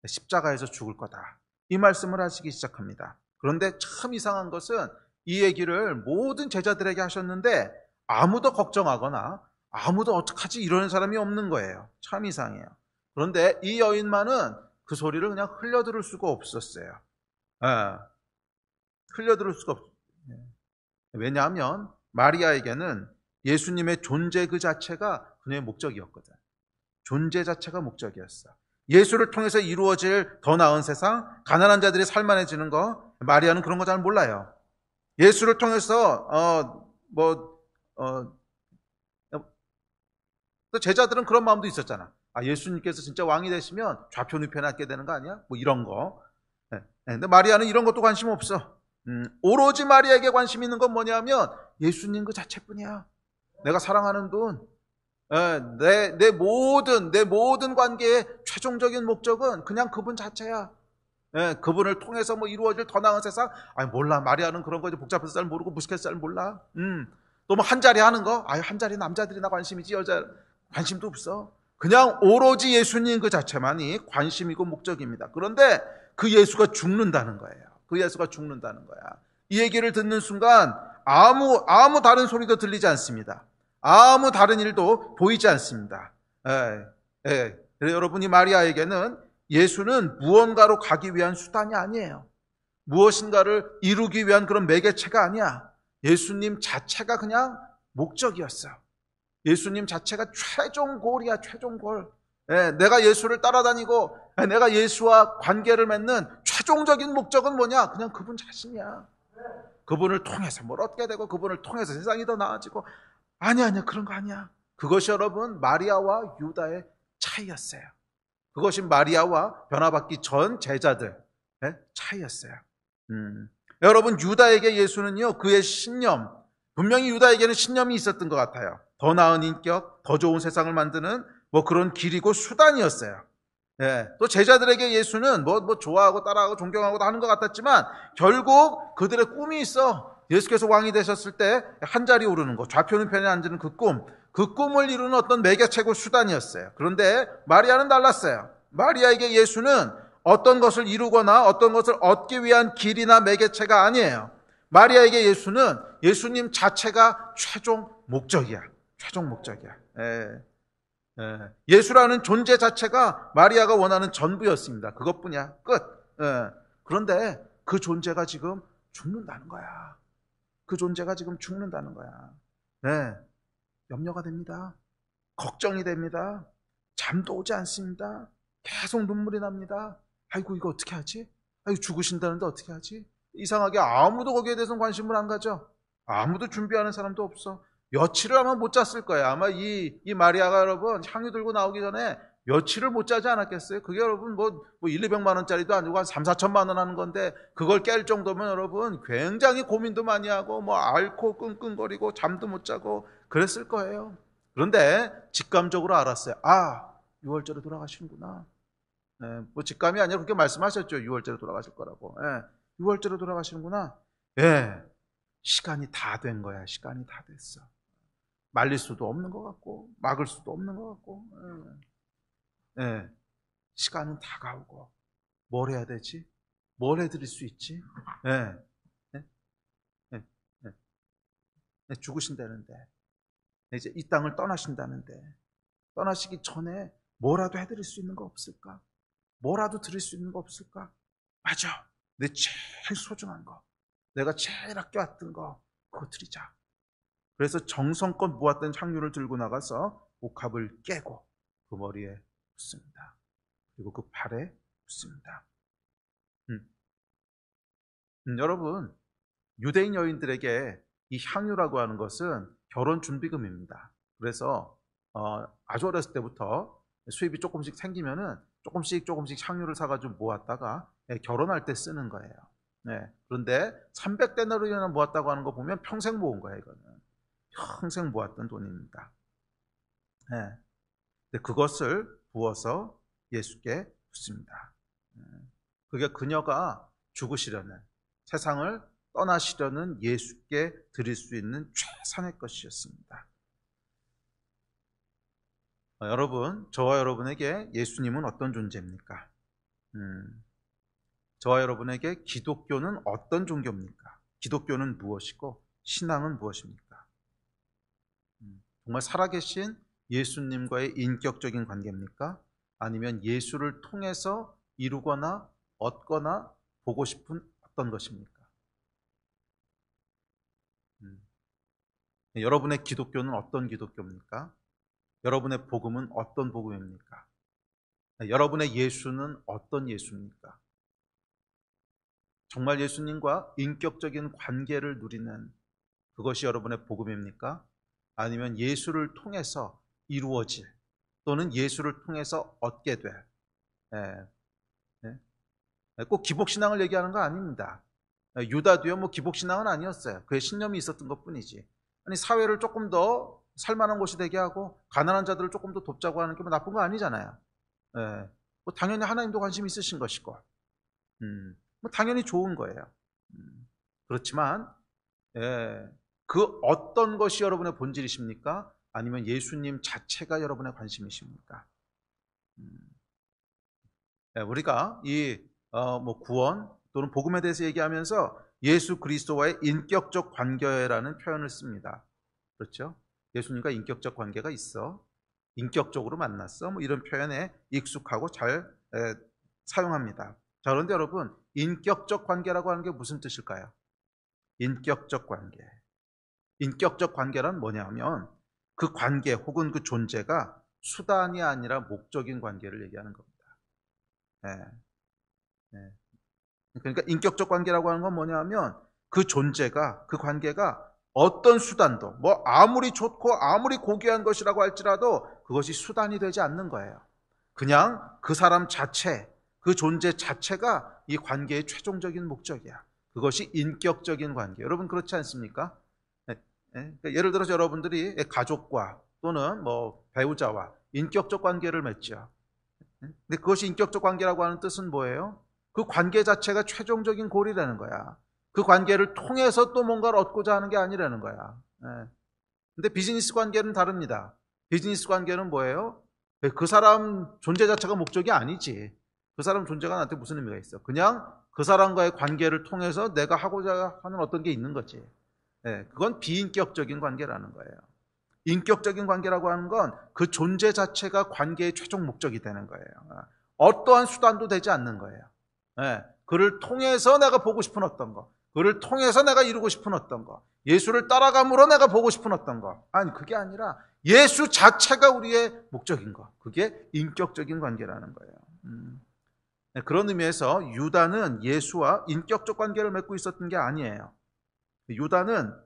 십자가에서 죽을 거다. 이 말씀을 하시기 시작합니다. 그런데 참 이상한 것은 이 얘기를 모든 제자들에게 하셨는데 아무도 걱정하거나 아무도 어떡하지 이러는 사람이 없는 거예요. 참 이상해요. 그런데 이 여인만은 그 소리를 그냥 흘려들을 수가 없었어요. 흘려들을 수가 없어요. 왜냐하면 마리아에게는 예수님의 존재 그 자체가 그녀의 목적이었거든. 존재 자체가 목적이었어. 예수를 통해서 이루어질 더 나은 세상, 가난한 자들이 살만해지는 거, 마리아는 그런 거 잘 몰라요. 예수를 통해서 제자들은 그런 마음도 있었잖아. 예수님께서 진짜 왕이 되시면 좌표 우편에 앉게 되는 거 아니야? 뭐 이런 거. 근데 마리아는 이런 것도 관심 없어. 오로지 마리아에게 관심 있는 건 뭐냐면 예수님 그 자체뿐이야. 내가 사랑하는 분, 내 모든 관계의 최종적인 목적은 그냥 그분 자체야. 그분을 통해서 뭐 이루어질 더 나은 세상? 몰라. 마리아는 그런 거 복잡해서 잘 모르고 무식해서 잘 몰라. 또 뭐 한 자리 하는 거? 한 자리 남자들이나 관심이지 여자 관심도 없어. 그냥 오로지 예수님 그 자체만이 관심이고 목적입니다. 그런데 그 예수가 죽는다는 거예요. 그 예수가 죽는다는 거야. 이 얘기를 듣는 순간 아무 다른 소리도 들리지 않습니다. 아무 다른 일도 보이지 않습니다. 여러분이 마리아에게는 예수는 무언가로 가기 위한 수단이 아니에요. 무엇인가를 이루기 위한 그런 매개체가 아니야. 예수님 자체가 그냥 목적이었어. 예수님 자체가 최종 골이야, 최종 골. 내가 예수를 따라다니고 내가 예수와 관계를 맺는 최종적인 목적은 뭐냐? 그냥 그분 자신이야. 그분을 통해서 뭘 얻게 되고 그분을 통해서 세상이 더 나아지고. 아니야, 그런 거 아니야. 그것이 여러분 마리아와 유다의 차이였어요. 그것이 마리아와 변화받기 전 제자들의 차이였어요. 여러분, 유다에게 예수는요, 그의 신념, 분명히 유다에게는 신념이 있었던 것 같아요. 더 나은 인격, 더 좋은 세상을 만드는 뭐 그런 길이고 수단이었어요. 또 제자들에게 예수는 뭐 좋아하고 따라하고 존경하고 하는 것 같았지만 결국 그들의 꿈이 있어. 예수께서 왕이 되셨을 때 한 자리 오르는 거, 좌표우편에 앉는 그 꿈을 이루는 어떤 매개체고 수단이었어요. 그런데 마리아는 달랐어요. 마리아에게 예수는 어떤 것을 이루거나 어떤 것을 얻기 위한 길이나 매개체가 아니에요. 마리아에게 예수는 예수님 자체가 최종 목적이야. 최종 목적이야. 예수라는 존재 자체가 마리아가 원하는 전부였습니다. 그것뿐이야. 끝. 그런데 그 존재가 지금 죽는다는 거야. 그 존재가 지금 죽는다는 거야. 염려가 됩니다. 걱정이 됩니다. 잠도 오지 않습니다. 계속 눈물이 납니다. 아이고, 이거 어떻게 하지? 아이고, 죽으신다는데 어떻게 하지? 이상하게 아무도 거기에 대해서는 관심을 안 가져. 아무도 준비하는 사람도 없어. 며칠을 아마 못 잤을 거예요. 아마 이 마리아가 여러분 향유 들고 나오기 전에 며칠을 못 자지 않았겠어요? 그게 여러분 뭐 1, 200만 원짜리도 아니고 한 3, 4천만 원 하는 건데 그걸 깰 정도면 여러분 굉장히 고민도 많이 하고 뭐 앓고 끙끙거리고 잠도 못 자고 그랬을 거예요. 그런데 직감적으로 알았어요. 6월절에 돌아가시는구나. 뭐 직감이 아니라 그렇게 말씀하셨죠. 6월절에 돌아가실 거라고. 6월절에 돌아가시는구나. 시간이 다 된 거야. 시간이 다 됐어. 말릴 수도 없는 것 같고 막을 수도 없는 것 같고 시간은 다가오고 뭘 해야 되지? 뭘 해드릴 수 있지? 죽으신다는데 이제 이 땅을 떠나신다는데 떠나시기 전에 뭐라도 해드릴 수 있는 거 없을까? 뭐라도 드릴 수 있는 거 없을까? 맞아. 내 제일 소중한 거, 내가 제일 아껴왔던 거 그거 드리자. 그래서 정성껏 모았던 향유를 들고 나가서 옥합을 깨고 그 머리에 붓습니다. 그리고 그 발에 붓습니다. 여러분, 유대인 여인들에게 이 향유라고 하는 것은 결혼 준비금입니다. 그래서 아주 어렸을 때부터 수입이 조금씩 생기면은 조금씩 향유를 사가지고 모았다가 결혼할 때 쓰는 거예요. 네. 그런데 300데나리온이나 모았다고 하는 거 보면 평생 모은 거예요. 이거는 평생 모았던 돈입니다. 네. 근데 그것을 부어서 예수께 붓습니다. 그게 그녀가 죽으시려는, 세상을 떠나시려는 예수께 드릴 수 있는 최선의 것이었습니다. 여러분, 저와 여러분에게 예수님은 어떤 존재입니까? 저와 여러분에게 기독교는 어떤 종교입니까? 기독교는 무엇이고 신앙은 무엇입니까? 정말 살아계신 예수님과의 인격적인 관계입니까? 아니면 예수를 통해서 이루거나 얻거나 보고 싶은 어떤 것입니까? 여러분의 기독교는 어떤 기독교입니까? 여러분의 복음은 어떤 복음입니까? 여러분의 예수는 어떤 예수입니까? 정말 예수님과 인격적인 관계를 누리는 그것이 여러분의 복음입니까? 아니면 예수를 통해서 이루어질 또는 예수를 통해서 얻게 될, 꼭 기복신앙을 얘기하는 거 아닙니다. 유다도요, 뭐 기복신앙은 아니었어요. 그의 신념이 있었던 것 뿐이지. 아니, 사회를 조금 더 살만한 곳이 되게 하고 가난한 자들을 조금 더 돕자고 하는 게 뭐 나쁜 거 아니잖아요. 뭐 당연히 하나님도 관심 있으신 것이고, 뭐 당연히 좋은 거예요. 그렇지만 그 어떤 것이 여러분의 본질이십니까? 아니면 예수님 자체가 여러분의 관심이십니까? 우리가 이 뭐 구원 또는 복음에 대해서 얘기하면서 예수 그리스도와의 인격적 관계라는 표현을 씁니다. 그렇죠? 예수님과 인격적 관계가 있어. 인격적으로 만났어. 뭐 이런 표현에 익숙하고 잘 사용합니다. 자, 그런데 여러분, 인격적 관계라고 하는 게 무슨 뜻일까요? 인격적 관계. 인격적 관계란 뭐냐면 그 관계 혹은 그 존재가 수단이 아니라 목적인 관계를 얘기하는 겁니다. 그러니까 인격적 관계라고 하는 건 뭐냐면 그 존재가, 그 관계가 어떤 수단도, 뭐 아무리 좋고 아무리 고귀한 것이라고 할지라도 그것이 수단이 되지 않는 거예요. 그냥 그 사람 자체, 그 존재 자체가 이 관계의 최종적인 목적이야. 그것이 인격적인 관계. 여러분 그렇지 않습니까? 그러니까 예를 들어서 여러분들이 가족과 또는 뭐 배우자와 인격적 관계를 맺죠. 근데 그것이 인격적 관계라고 하는 뜻은 뭐예요? 그 관계 자체가 최종적인 골이라는 거야. 그 관계를 통해서 또 뭔가를 얻고자 하는 게 아니라는 거야. 근데 비즈니스 관계는 다릅니다. 비즈니스 관계는 뭐예요? 그 사람 존재 자체가 목적이 아니지. 그 사람 존재가 나한테 무슨 의미가 있어? 그냥 그 사람과의 관계를 통해서 내가 하고자 하는 어떤 게 있는 거지. 그건 비인격적인 관계라는 거예요. 인격적인 관계라고 하는 건 그 존재 자체가 관계의 최종 목적이 되는 거예요. 어떠한 수단도 되지 않는 거예요. 그를 통해서 내가 보고 싶은 어떤 거, 그를 통해서 내가 이루고 싶은 어떤 거, 예수를 따라감으로 내가 보고 싶은 어떤 거, 아니 그게 아니라 예수 자체가 우리의 목적인 거, 그게 인격적인 관계라는 거예요. 그런 의미에서 유다는 예수와 인격적 관계를 맺고 있었던 게 아니에요. 유다는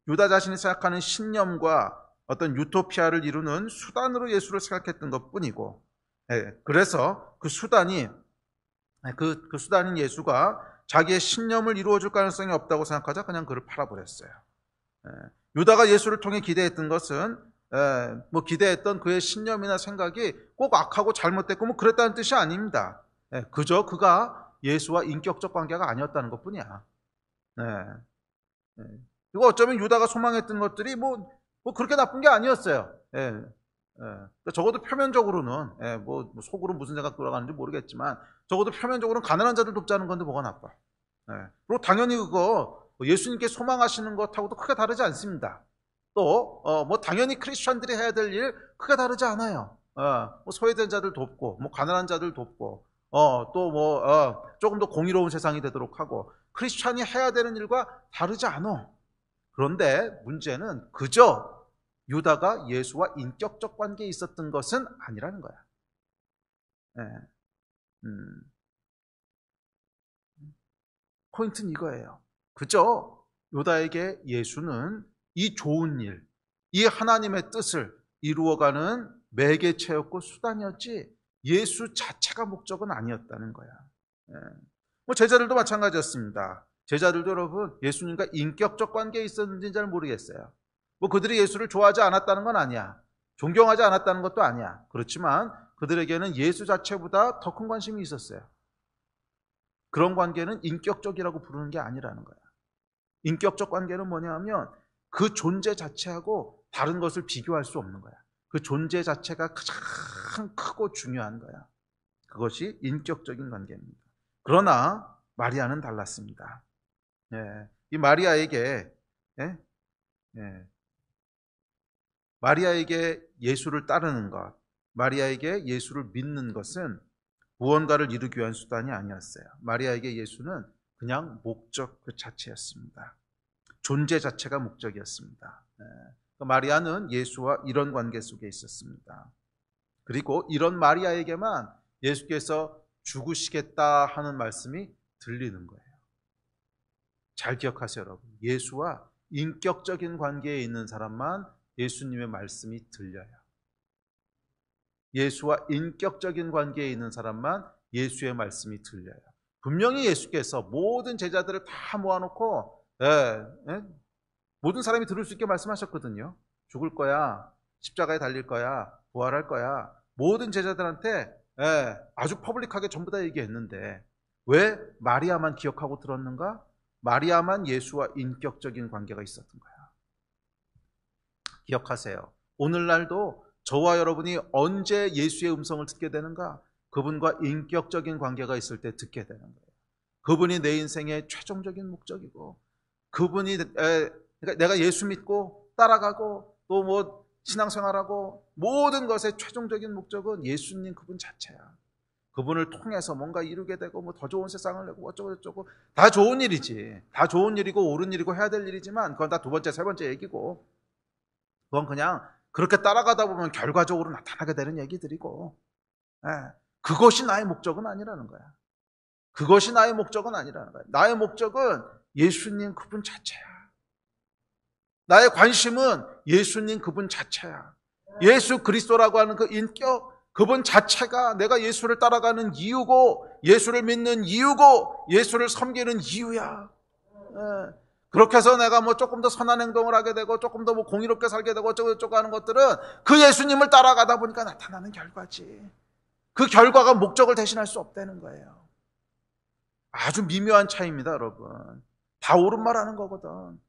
유다 자신이 생각하는 신념과 어떤 유토피아를 이루는 수단으로 예수를 생각했던 것 뿐이고, 그래서 그 수단이 그 수단인 예수가 자기의 신념을 이루어줄 가능성이 없다고 생각하자 그냥 그를 팔아버렸어요. 유다가 예수를 통해 기대했던 것은 뭐 기대했던 그의 신념이나 생각이 꼭 악하고 잘못됐고 뭐 그랬다는 뜻이 아닙니다. 그저 그가 예수와 인격적 관계가 아니었다는 것 뿐이야. 그리고 어쩌면 유다가 소망했던 것들이 뭐 그렇게 나쁜 게 아니었어요. 적어도 표면적으로는 뭐 속으로 무슨 생각 돌아가는지 모르겠지만 적어도 표면적으로는 가난한 자들 돕자는 건데 뭐가 나빠. 그리고 당연히 그거 예수님께 소망하시는 것하고도 크게 다르지 않습니다. 또 뭐 당연히 크리스천들이 해야 될 일 크게 다르지 않아요. 뭐 소외된 자들 돕고 뭐 가난한 자들 돕고 또 뭐 조금 더 공의로운 세상이 되도록 하고 크리스천이 해야 되는 일과 다르지 않아. 그런데 문제는 그저 유다가 예수와 인격적 관계에 있었던 것은 아니라는 거야. 예. 포인트는 이거예요. 그저 유다에게 예수는 이 좋은 일, 이 하나님의 뜻을 이루어가는 매개체였고 수단이었지 예수 자체가 목적은 아니었다는 거야. 뭐 제자들도 마찬가지였습니다. 제자들도 여러분 예수님과 인격적 관계에 있었는지는 잘 모르겠어요. 뭐 그들이 예수를 좋아하지 않았다는 건 아니야. 존경하지 않았다는 것도 아니야. 그렇지만 그들에게는 예수 자체보다 더 큰 관심이 있었어요. 그런 관계는 인격적이라고 부르는 게 아니라는 거야. 인격적 관계는 뭐냐 하면 그 존재 자체하고 다른 것을 비교할 수 없는 거야. 그 존재 자체가 가장 크고 중요한 거야. 그것이 인격적인 관계입니다. 그러나 마리아는 달랐습니다. 이 마리아에게 마리아에게 예수를 따르는 것, 마리아에게 예수를 믿는 것은 무언가를 이루기 위한 수단이 아니었어요. 마리아에게 예수는 그냥 목적 그 자체였습니다. 존재 자체가 목적이었습니다. 마리아는 예수와 이런 관계 속에 있었습니다. 그리고 이런 마리아에게만 예수께서 죽으시겠다 하는 말씀이 들리는 거예요. 잘 기억하세요, 여러분. 예수와 인격적인 관계에 있는 사람만 예수님의 말씀이 들려요. 예수와 인격적인 관계에 있는 사람만 예수의 말씀이 들려요. 분명히 예수께서 모든 제자들을 다 모아놓고 모든 사람이 들을 수 있게 말씀하셨거든요. 죽을 거야, 십자가에 달릴 거야, 부활할 거야. 모든 제자들한테 아주 퍼블릭하게 전부 다 얘기했는데 왜 마리아만 기억하고 들었는가? 마리아만 예수와 인격적인 관계가 있었던 거야. 기억하세요. 오늘날도 저와 여러분이 언제 예수의 음성을 듣게 되는가? 그분과 인격적인 관계가 있을 때 듣게 되는 거예요. 그분이 내 인생의 최종적인 목적이고 그분이 그러니까 내가 예수 믿고 따라가고 또 뭐 신앙생활하고 모든 것의 최종적인 목적은 예수님 그분 자체야. 그분을 통해서 뭔가 이루게 되고 뭐 더 좋은 세상을 내고 어쩌고 저쩌고 다 좋은 일이지. 다 좋은 일이고 옳은 일이고 해야 될 일이지만 그건 다 두 번째, 세 번째 얘기고 그건 그냥 그렇게 따라가다 보면 결과적으로 나타나게 되는 얘기들이고 그것이 나의 목적은 아니라는 거야. 그것이 나의 목적은 아니라는 거야. 나의 목적은 예수님 그분 자체야. 나의 관심은 예수님 그분 자체야. 예수 그리스도라고 하는 그 인격 그분 자체가 내가 예수를 따라가는 이유고 예수를 믿는 이유고 예수를 섬기는 이유야. 그렇게 해서 내가 뭐 조금 더 선한 행동을 하게 되고 조금 더 뭐 공의롭게 살게 되고 어쩌고 하는 것들은 그 예수님을 따라가다 보니까 나타나는 결과지. 그 결과가 목적을 대신할 수 없다는 거예요. 아주 미묘한 차이입니다, 여러분. 다 옳은 말 하는 거거든.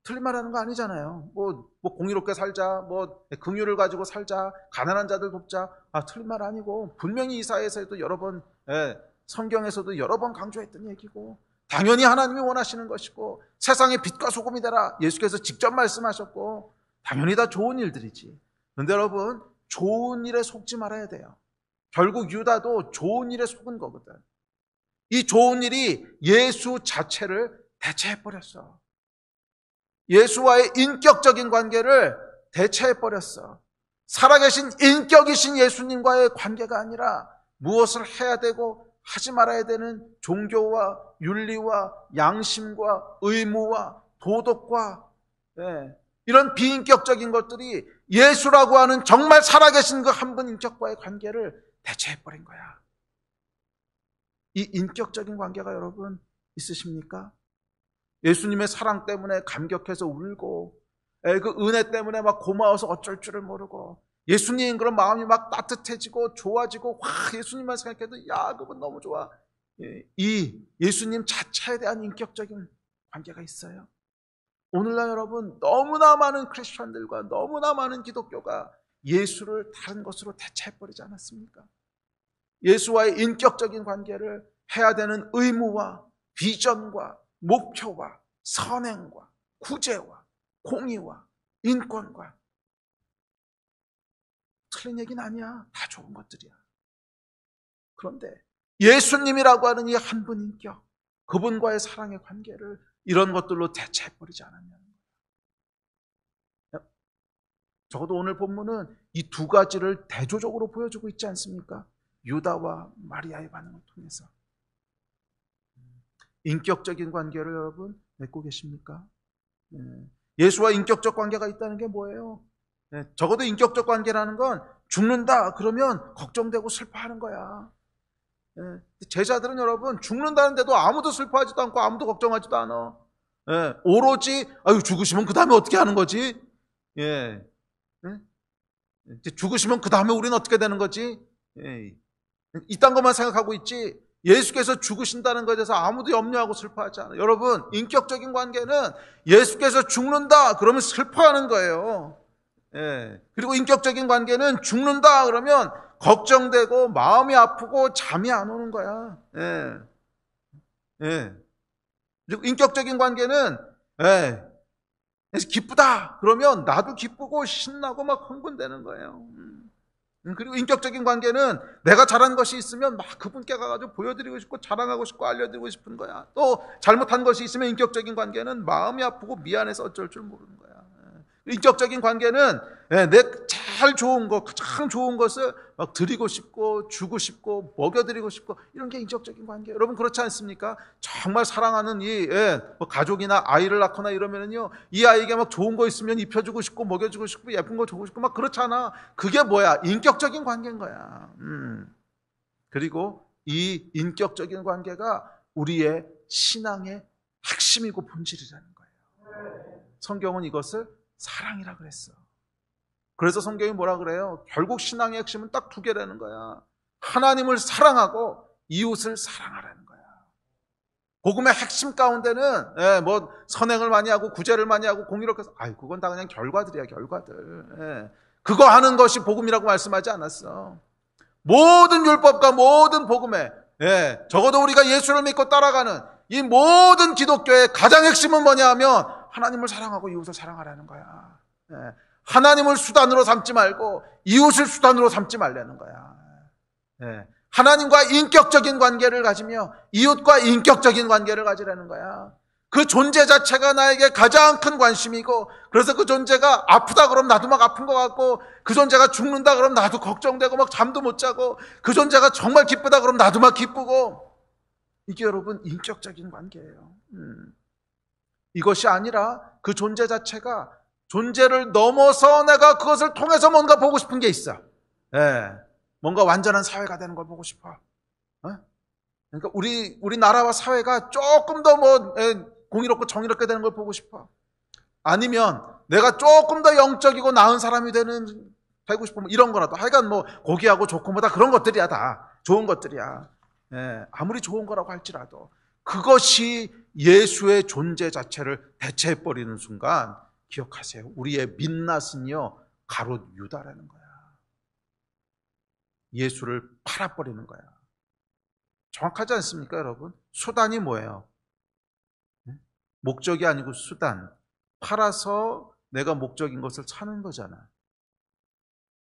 틀린 말 하는 거 아니잖아요. 뭐 공의롭게 살자, 뭐 긍휼을 가지고 살자, 가난한 자들 돕자. 틀린 말 아니고 분명히 이사야에서도 여러 번, 성경에서도 여러 번 강조했던 얘기고 당연히 하나님이 원하시는 것이고 세상의 빛과 소금이 되라 예수께서 직접 말씀하셨고 당연히 다 좋은 일들이지. 그런데 여러분 좋은 일에 속지 말아야 돼요. 결국 유다도 좋은 일에 속은 거거든. 이 좋은 일이 예수 자체를 대체해버렸어. 예수와의 인격적인 관계를 대체해버렸어. 살아계신 인격이신 예수님과의 관계가 아니라 무엇을 해야 되고 하지 말아야 되는 종교와 윤리와 양심과 의무와 도덕과 이런 비인격적인 것들이 예수라고 하는 정말 살아계신 그 한 분 인격과의 관계를 대체해버린 거야. 이 인격적인 관계가 여러분 있으십니까? 예수님의 사랑 때문에 감격해서 울고 그 은혜 때문에 막 고마워서 어쩔 줄을 모르고 예수님 그런 마음이 막 따뜻해지고 좋아지고 예수님만 생각해도 야 그분 너무 좋아. 이 예수님 자체에 대한 인격적인 관계가 있어요. 오늘날 여러분 너무나 많은 크리스천들과 너무나 많은 기독교가 예수를 다른 것으로 대체해버리지 않았습니까? 예수와의 인격적인 관계를 해야 되는 의무와 비전과 목표와 선행과 구제와 공의와 인권과 틀린 얘기는 아니야. 다 좋은 것들이야. 그런데 예수님이라고 하는 이 한 분 인격, 그분과의 사랑의 관계를 이런 것들로 대체해버리지 않았냐는 거예요. 적어도 오늘 본문은 이 두 가지를 대조적으로 보여주고 있지 않습니까? 유다와 마리아의 반응을 통해서. 인격적인 관계를 여러분 맺고 계십니까? 예수와 인격적 관계가 있다는 게 뭐예요? 적어도 인격적 관계라는 건 죽는다 그러면 걱정되고 슬퍼하는 거야. 제자들은 여러분 죽는다는데도 아무도 슬퍼하지도 않고 아무도 걱정하지도 않아. 오로지 아유 죽으시면 그 다음에 어떻게 하는 거지? 죽으시면 그 다음에 우리는 어떻게 되는 거지? 이딴 것만 생각하고 있지. 예수께서 죽으신다는 것에 대해서 아무도 염려하고 슬퍼하지 않아요. 여러분, 인격적인 관계는 예수께서 죽는다 그러면 슬퍼하는 거예요. 그리고 인격적인 관계는 죽는다 그러면 걱정되고 마음이 아프고 잠이 안 오는 거야. 그리고 인격적인 관계는 기쁘다 그러면 나도 기쁘고 신나고 막 흥분되는 거예요. 그리고 인격적인 관계는 내가 잘한 것이 있으면 막 그분께 가가지고 보여드리고 싶고 자랑하고 싶고 알려드리고 싶은 거야. 또 잘못한 것이 있으면 인격적인 관계는 마음이 아프고 미안해서 어쩔 줄 모르는 거야. 인격적인 관계는 내 제일 좋은 것, 가장 좋은 것을 막 드리고 싶고 주고 싶고 먹여드리고 싶고 이런 게 인격적인 관계예요. 여러분 그렇지 않습니까? 정말 사랑하는 이 뭐 가족이나 아이를 낳거나 이러면은요, 이 아이에게 막 좋은 거 있으면 입혀주고 싶고 먹여주고 싶고 예쁜 거 주고 싶고 막 그렇잖아. 그게 뭐야? 인격적인 관계인 거야. 그리고 이 인격적인 관계가 우리의 신앙의 핵심이고 본질이라는 거예요. 성경은 이것을 사랑이라 그랬어. 그래서 성경이 뭐라 그래요? 결국 신앙의 핵심은 딱 두 개라는 거야. 하나님을 사랑하고 이웃을 사랑하라는 거야. 복음의 핵심 가운데는 뭐 선행을 많이 하고 구제를 많이 하고 공의롭게 해서 그건 다 그냥 결과들이야, 결과들. 그거 하는 것이 복음이라고 말씀하지 않았어. 모든 율법과 모든 복음에 적어도 우리가 예수를 믿고 따라가는 이 모든 기독교의 가장 핵심은 뭐냐 하면 하나님을 사랑하고 이웃을 사랑하라는 거야. 하나님을 수단으로 삼지 말고 이웃을 수단으로 삼지 말라는 거야. 하나님과 인격적인 관계를 가지며 이웃과 인격적인 관계를 가지라는 거야. 그 존재 자체가 나에게 가장 큰 관심이고, 그래서 그 존재가 아프다 그러면 나도 막 아픈 것 같고, 그 존재가 죽는다 그러면 나도 걱정되고 막 잠도 못 자고, 그 존재가 정말 기쁘다 그러면 나도 막 기쁘고, 이게 여러분 인격적인 관계예요. 이것이 아니라 그 존재 자체가 존재를 넘어서 내가 그것을 통해서 뭔가 보고 싶은 게 있어. 뭔가 완전한 사회가 되는 걸 보고 싶어. 그러니까 우리 나라와 사회가 조금 더 공의롭고 정의롭게 되는 걸 보고 싶어. 아니면 내가 조금 더 영적이고 나은 사람이 되고 싶으면 이런 거라도. 하여간 뭐 고귀하고 좋고 뭐다 그런 것들이야. 다 좋은 것들이야. 아무리 좋은 거라고 할지라도 그것이 예수의 존재 자체를 대체해버리는 순간 기억하세요. 우리의 민낯은요 가롯 유다라는 거야. 예수를 팔아버리는 거야. 정확하지 않습니까, 여러분? 수단이 뭐예요? 목적이 아니고 수단. 팔아서 내가 목적인 것을 찾는 거잖아.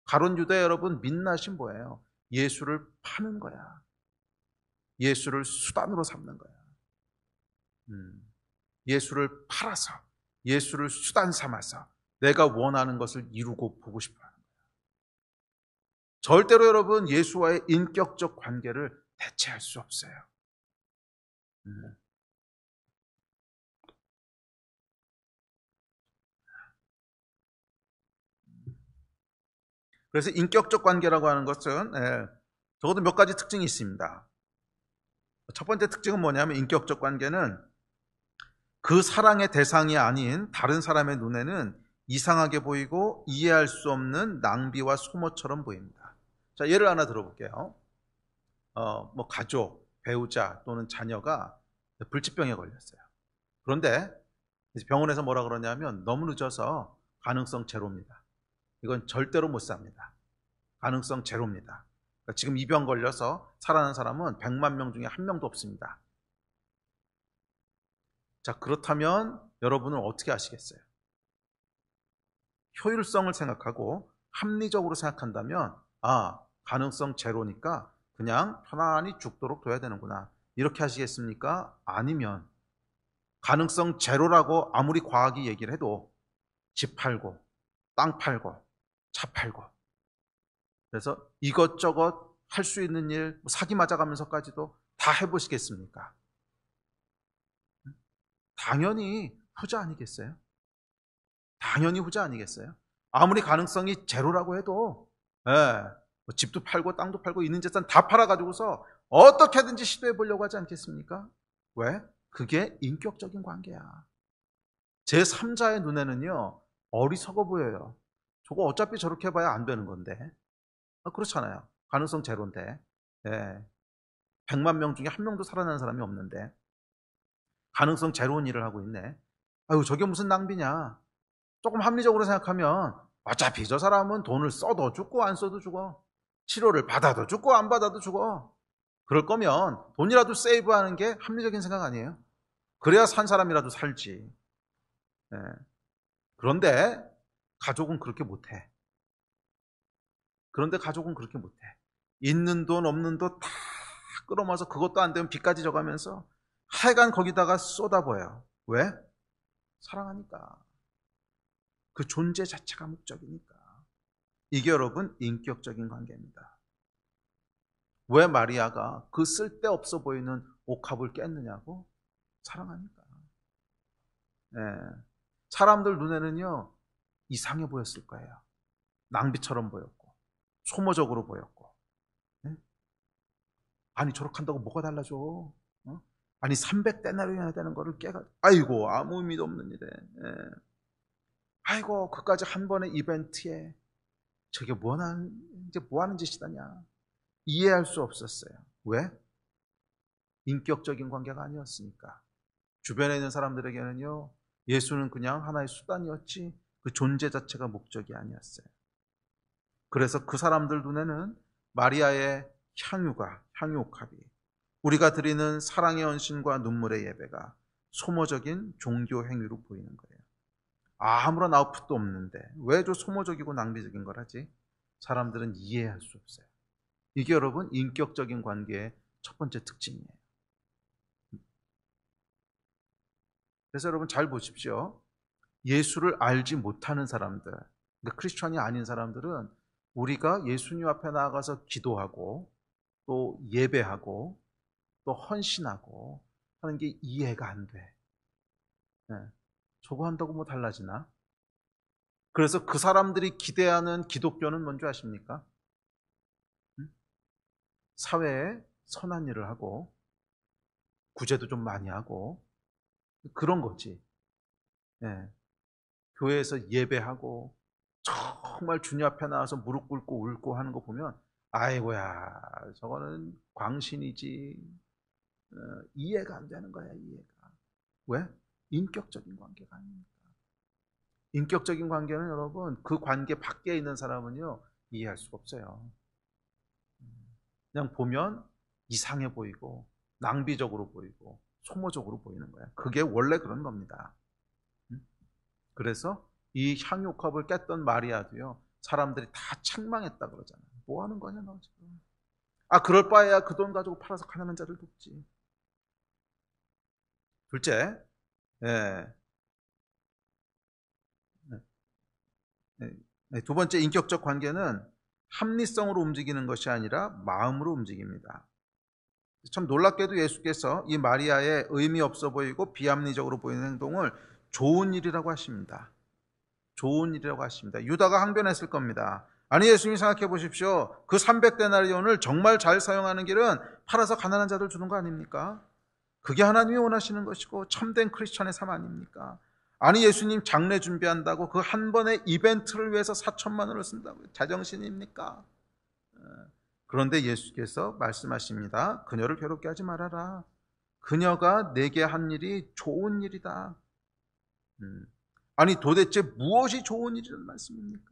가롯 유다 여러분, 민낯이 뭐예요? 예수를 파는 거야. 예수를 수단으로 삼는 거야. 예수를 팔아서, 예수를 수단 삼아서 내가 원하는 것을 이루고 보고 싶어 하는 거야. 절대로 여러분 예수와의 인격적 관계를 대체할 수 없어요. 그래서 인격적 관계라고 하는 것은 적어도 몇 가지 특징이 있습니다. 첫 번째 특징은 뭐냐면 인격적 관계는 그 사랑의 대상이 아닌 다른 사람의 눈에는 이상하게 보이고 이해할 수 없는 낭비와 소모처럼 보입니다. 자, 예를 하나 들어볼게요. 뭐 가족, 배우자 또는 자녀가 불치병에 걸렸어요. 그런데 병원에서 뭐라 그러냐면 너무 늦어서 가능성 제로입니다. 이건 절대로 못 삽니다. 가능성 제로입니다. 그러니까 지금 이 병 걸려서 살아나는 사람은 100만 명 중에 한 명도 없습니다. 자, 그렇다면 여러분은 어떻게 하시겠어요? 효율성을 생각하고 합리적으로 생각한다면 가능성 제로니까 그냥 편안히 죽도록 둬야 되는구나, 이렇게 하시겠습니까? 아니면 가능성 제로라고 아무리 과학이 얘기를 해도 집 팔고 땅 팔고 차 팔고. 그래서 이것저것 할 수 있는 일, 사기 맞아가면서까지도 다 해보시겠습니까? 당연히 후자 아니겠어요? 당연히 후자 아니겠어요? 아무리 가능성이 제로라고 해도, 뭐 집도 팔고 땅도 팔고 있는 재산 다 팔아가지고서 어떻게든지 시도해 보려고 하지 않겠습니까? 왜? 그게 인격적인 관계야. 제 3자의 눈에는요, 어리석어 보여요. 저거 어차피 저렇게 해봐야 안 되는 건데. 그렇잖아요. 가능성 제로인데. 100만 명 중에 한 명도 살아나는 사람이 없는데. 가능성 제로인 일을 하고 있네. 아유, 저게 무슨 낭비냐. 조금 합리적으로 생각하면 어차피 저 사람은 돈을 써도 죽고 안 써도 죽어. 치료를 받아도 죽고 안 받아도 죽어. 그럴 거면 돈이라도 세이브하는 게 합리적인 생각 아니에요? 그래야 산 사람이라도 살지. 그런데 가족은 그렇게 못해. 있는 돈 없는 돈 다 끌어모아서 그것도 안 되면 빚까지 져가면서 하여간 거기다가 쏟아부어요. 왜? 사랑하니까. 그 존재 자체가 목적이니까. 이게 여러분 인격적인 관계입니다. 왜 마리아가 그 쓸데없어 보이는 옥합을 깼느냐고? 사랑하니까. 사람들 눈에는요 이상해 보였을 거예요. 낭비처럼 보였고 소모적으로 보였고. 아니 저렇게 한다고 뭐가 달라져? 아니 300데나리온이나 되는 거를 깨가, 아이고 아무 의미도 없는 일에. 아이고 그까지 한 번의 이벤트에 저게 이제 뭐 하는 짓이다냐. 이해할 수 없었어요. 왜? 인격적인 관계가 아니었으니까. 주변에 있는 사람들에게는요 예수는 그냥 하나의 수단이었지 그 존재 자체가 목적이 아니었어요. 그래서 그 사람들 눈에는 마리아의 향유옥합이, 우리가 드리는 사랑의 헌신과 눈물의 예배가 소모적인 종교 행위로 보이는 거예요. 아무런 아웃풋도 없는데 왜 저 소모적이고 낭비적인 걸 하지? 사람들은 이해할 수 없어요. 이게 여러분 인격적인 관계의 첫 번째 특징이에요. 그래서 여러분 잘 보십시오. 예수를 알지 못하는 사람들, 그러니까 크리스천이 아닌 사람들은 우리가 예수님 앞에 나아가서 기도하고 또 예배하고 또 헌신하고 하는 게 이해가 안 돼. 저거 한다고 뭐 달라지나? 그래서 그 사람들이 기대하는 기독교는 뭔지 아십니까? 사회에 선한 일을 하고 구제도 좀 많이 하고 그런 거지. 교회에서 예배하고 정말 주님 앞에 나와서 무릎 꿇고 울고 하는 거 보면 아이고야 저거는 광신이지. 이해가 안 되는 거야. 이해가. 왜? 인격적인 관계가 아닙니까? 인격적인 관계는 여러분 그 관계 밖에 있는 사람은요 이해할 수가 없어요. 그냥 보면 이상해 보이고 낭비적으로 보이고 소모적으로 보이는 거야. 그게 원래 그런 겁니다. 그래서 이 향유컵을 깼던 마리아도요 사람들이 다 책망했다 그러잖아요. 뭐 하는 거냐 너 지금. 그럴 바에야 그 돈 가지고 팔아서 가난한 자를 돕지. 둘째, 두 번째 인격적 관계는 합리성으로 움직이는 것이 아니라 마음으로 움직입니다. 참 놀랍게도 예수께서 이 마리아의 의미 없어 보이고 비합리적으로 보이는 행동을 좋은 일이라고 하십니다. 좋은 일이라고 하십니다. 유다가 항변했을 겁니다. 아니 예수님 생각해 보십시오. 그 300데나리온을 정말 잘 사용하는 길은 팔아서 가난한 자들 주는 거 아닙니까? 그게 하나님이 원하시는 것이고 참된 크리스천의 삶 아닙니까? 아니 예수님 장례 준비한다고 그 한 번의 이벤트를 위해서 4천만 원을 쓴다고 제정신입니까? 그런데 예수께서 말씀하십니다. 그녀를 괴롭게 하지 말아라. 그녀가 내게 한 일이 좋은 일이다. 아니 도대체 무엇이 좋은 일이라는 말씀입니까?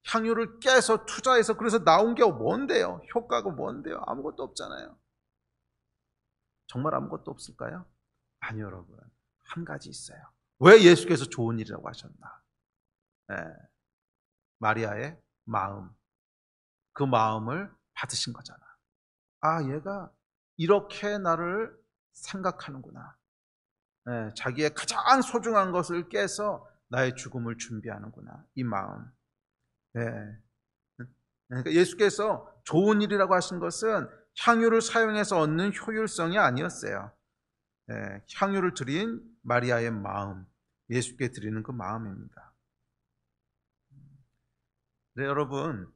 향유를 깨서 투자해서 그래서 나온 게 뭔데요? 효과가 뭔데요? 아무것도 없잖아요. 정말 아무것도 없을까요? 아니요 여러분. 한 가지 있어요. 왜 예수께서 좋은 일이라고 하셨나? 마리아의 마음. 그 마음을 받으신 거잖아. 얘가 이렇게 나를 생각하는구나. 자기의 가장 소중한 것을 깨서 나의 죽음을 준비하는구나. 이 마음. 예. 그러니까 예수께서 좋은 일이라고 하신 것은 향유를 사용해서 얻는 효율성이 아니었어요. 예. 향유를 드린 마리아의 마음, 예수께 드리는 그 마음입니다. 네, 여러분,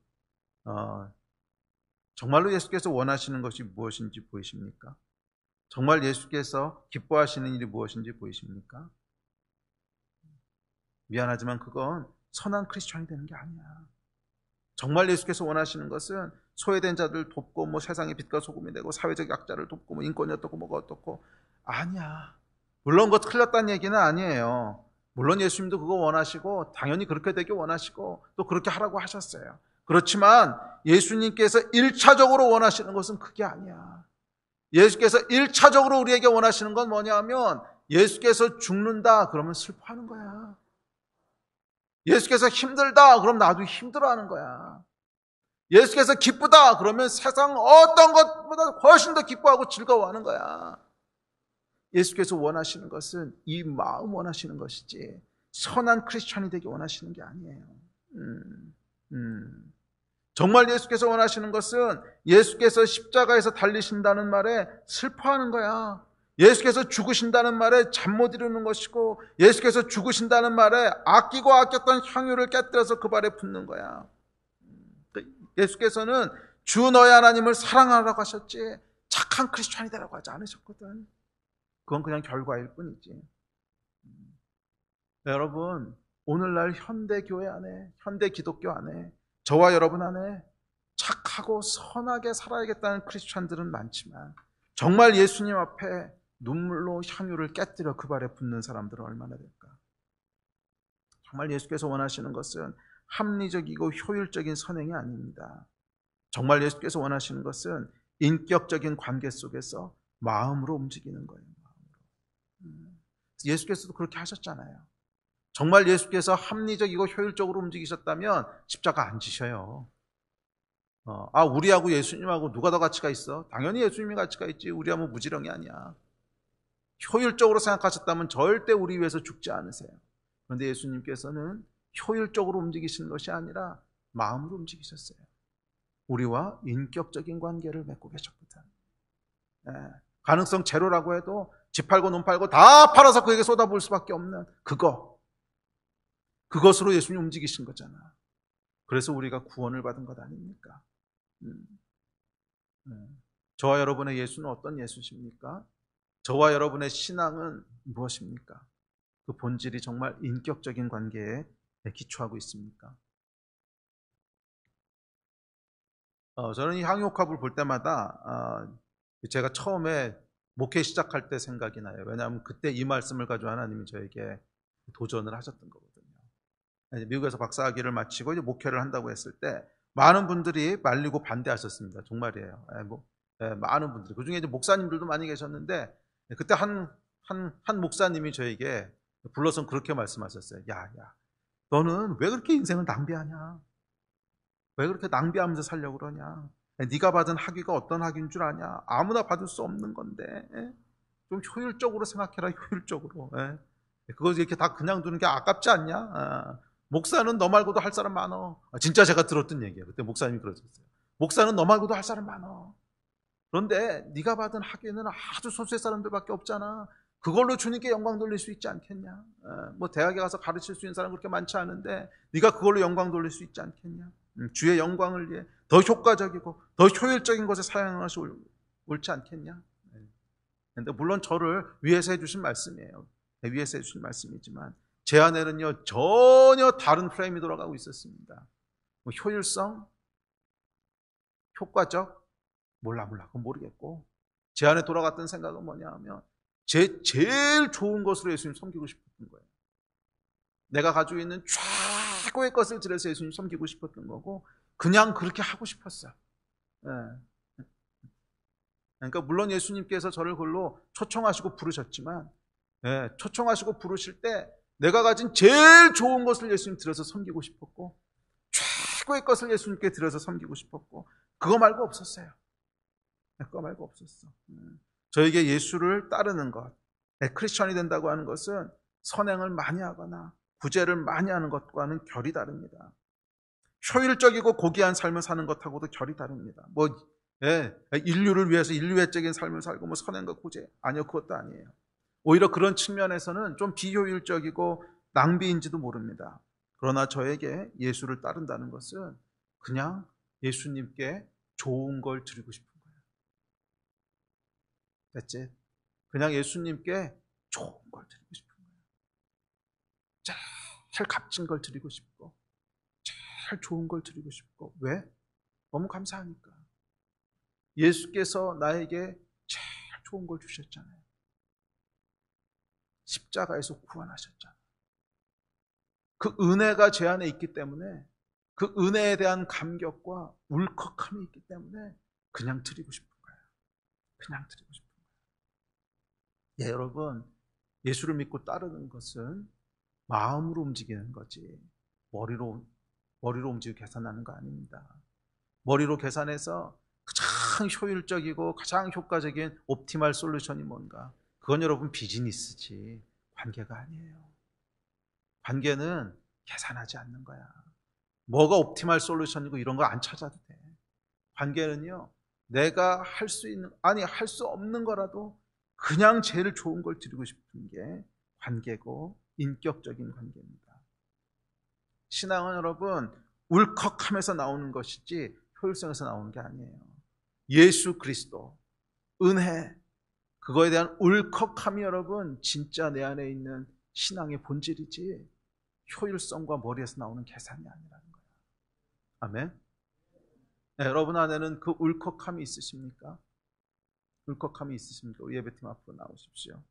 정말로 예수께서 원하시는 것이 무엇인지 보이십니까? 정말 예수께서 기뻐하시는 일이 무엇인지 보이십니까? 미안하지만 그건 선한 크리스천이 되는 게 아니야. 정말 예수께서 원하시는 것은 소외된 자들 돕고 뭐 세상의 빛과 소금이 되고 사회적 약자를 돕고 뭐 인권이 어떻고 뭐가 어떻고 아니야. 물론 그거 틀렸다는 얘기는 아니에요. 물론 예수님도 그거 원하시고 당연히 그렇게 되길 원하시고 또 그렇게 하라고 하셨어요. 그렇지만 예수님께서 1차적으로 원하시는 것은 그게 아니야. 예수께서 1차적으로 우리에게 원하시는 건 뭐냐면 예수께서 죽는다 그러면 슬퍼하는 거야. 예수께서 힘들다 그럼 나도 힘들어하는 거야. 예수께서 기쁘다 그러면 세상 어떤 것보다 훨씬 더 기뻐하고 즐거워하는 거야. 예수께서 원하시는 것은 이 마음 원하시는 것이지 선한 크리스천이 되기 원하시는 게 아니에요. 정말 예수께서 원하시는 것은 예수께서 십자가에서 달리신다는 말에 슬퍼하는 거야. 예수께서 죽으신다는 말에 잠 못 이루는 것이고 예수께서 죽으신다는 말에 아끼고 아꼈던 향유를 깨뜨려서 그 발에 붓는 거야. 예수께서는 주 너의 하나님을 사랑하라고 하셨지 착한 크리스천이 되라고 하지 않으셨거든. 그건 그냥 결과일 뿐이지. 여러분, 오늘날 현대교회 안에, 현대 기독교 안에, 저와 여러분 안에 착하고 선하게 살아야겠다는 크리스천들은 많지만 정말 예수님 앞에 눈물로 향유를 깨뜨려 그 발에 붓는 사람들은 얼마나 될까? 정말 예수께서 원하시는 것은 합리적이고 효율적인 선행이 아닙니다. 정말 예수께서 원하시는 것은 인격적인 관계 속에서 마음으로 움직이는 거예요. 예수께서도 그렇게 하셨잖아요. 정말 예수께서 합리적이고 효율적으로 움직이셨다면 십자가 안 지셔요. 우리하고 예수님하고 누가 더 가치가 있어? 당연히 예수님이 가치가 있지. 우리하고 무지렁이 아니야. 효율적으로 생각하셨다면 절대 우리 위해서 죽지 않으세요. 그런데 예수님께서는 효율적으로 움직이시는 것이 아니라 마음으로 움직이셨어요. 우리와 인격적인 관계를 맺고 계셨거든. 가능성 제로라고 해도 집 팔고 눈 팔고 다 팔아서 그에게 쏟아부을 수밖에 없는 그것으로 예수님 움직이신 거잖아. 그래서 우리가 구원을 받은 것 아닙니까? 저와 여러분의 예수는 어떤 예수십니까? 저와 여러분의 신앙은 무엇입니까? 그 본질이 정말 인격적인 관계에 기초하고 있습니까? 저는 이 향유옥합을 볼 때마다 제가 처음에 목회 시작할 때 생각이 나요. 왜냐하면 그때 이 말씀을 가지고 하나님이 저에게 도전을 하셨던 거거든요. 미국에서 박사학위를 마치고 이제 목회를 한다고 했을 때 많은 분들이 말리고 반대하셨습니다. 정말이에요. 많은 분들. 그 중에 이제 목사님들도 많이 계셨는데 그때 한 목사님이 저에게 불러서 그렇게 말씀하셨어요. 야, 너는 왜 그렇게 인생을 낭비하냐? 왜 그렇게 낭비하면서 살려고 그러냐? 네가 받은 학위가 어떤 학위인 줄 아냐? 아무나 받을 수 없는 건데 좀 효율적으로 생각해라. 효율적으로. 그거 이렇게 다 그냥 두는 게 아깝지 않냐? 목사는 너 말고도 할 사람 많어. 진짜 제가 들었던 얘기예요. 그때 목사님이 그러셨어요. 목사는 너 말고도 할 사람 많어. 그런데 네가 받은 학위는 아주 소수의 사람들밖에 없잖아. 그걸로 주님께 영광 돌릴 수 있지 않겠냐? 뭐 대학에 가서 가르칠 수 있는 사람 그렇게 많지 않은데 네가 그걸로 영광 돌릴 수 있지 않겠냐? 주의 영광을 위해 더 효과적이고 더 효율적인 것에 사용하는 것이 옳지 않겠냐? 그런데 물론 저를 위해서 해주신 말씀이에요. 위해서 해주신 말씀이지만 제 안에는요 전혀 다른 프레임이 돌아가고 있었습니다. 뭐 효율성, 효과적, 몰라 그건 모르겠고 제 안에 돌아갔던 생각은 뭐냐 하면 제일 좋은 것으로 예수님 섬기고 싶었던 거예요. 내가 가지고 있는 최고의 것을 들여서 예수님 섬기고 싶었던 거고 그냥 그렇게 하고 싶었어요. 그러니까 물론 예수님께서 저를 그걸로 초청하시고 부르셨지만 초청하시고 부르실 때 내가 가진 제일 좋은 것을 예수님 들여서 섬기고 싶었고 최고의 것을 예수님께 들여서 섬기고 싶었고 그거 말고 없었어요. 그거 말고 없었어. 저에게 예수를 따르는 것, 크리스천이 된다고 하는 것은 선행을 많이 하거나 구제를 많이 하는 것과는 결이 다릅니다. 효율적이고 고귀한 삶을 사는 것하고도 결이 다릅니다. 인류를 위해서 인류애적인 삶을 살고 선행과 구제, 아니요, 그것도 아니에요. 오히려 그런 측면에서는 좀 비효율적이고 낭비인지도 모릅니다. 그러나 저에게 예수를 따른다는 것은 그냥 예수님께 좋은 걸 드리고 싶은 거예요. 됐지? 그냥 예수님께 좋은 걸 드리고 싶은 거예요. 제일 값진 걸 드리고 싶고, 제일 좋은 걸 드리고 싶고. 왜? 너무 감사하니까. 예수께서 나에게 제일 좋은 걸 주셨잖아요. 십자가에서 구원하셨잖아요. 그 은혜가 제 안에 있기 때문에, 그 은혜에 대한 감격과 울컥함이 있기 때문에 그냥 드리고 싶은 거예요. 그냥 드리고 싶은 거예요. 여러분, 예수를 믿고 따르는 것은 마음으로 움직이는 거지 머리로 움직이고 계산하는 거 아닙니다. 머리로 계산해서 가장 효율적이고 가장 효과적인 옵티멀 솔루션이 뭔가, 그건 여러분 비즈니스지 관계가 아니에요. 관계는 계산하지 않는 거야. 뭐가 옵티멀 솔루션이고 이런 거 안 찾아도 돼. 관계는요, 내가 할 수 있는, 아니 할 수 없는 거라도 그냥 제일 좋은 걸 드리고 싶은 게 관계고 인격적인 관계입니다. 신앙은 여러분 울컥하면서 나오는 것이지 효율성에서 나오는 게 아니에요. 예수 그리스도, 은혜, 그거에 대한 울컥함이 여러분 진짜 내 안에 있는 신앙의 본질이지 효율성과 머리에서 나오는 계산이 아니라는 거예요. 아멘. 네, 여러분 안에는 그 울컥함이 있으십니까? 울컥함이 있으십니까? 예배팀 앞으로 나오십시오.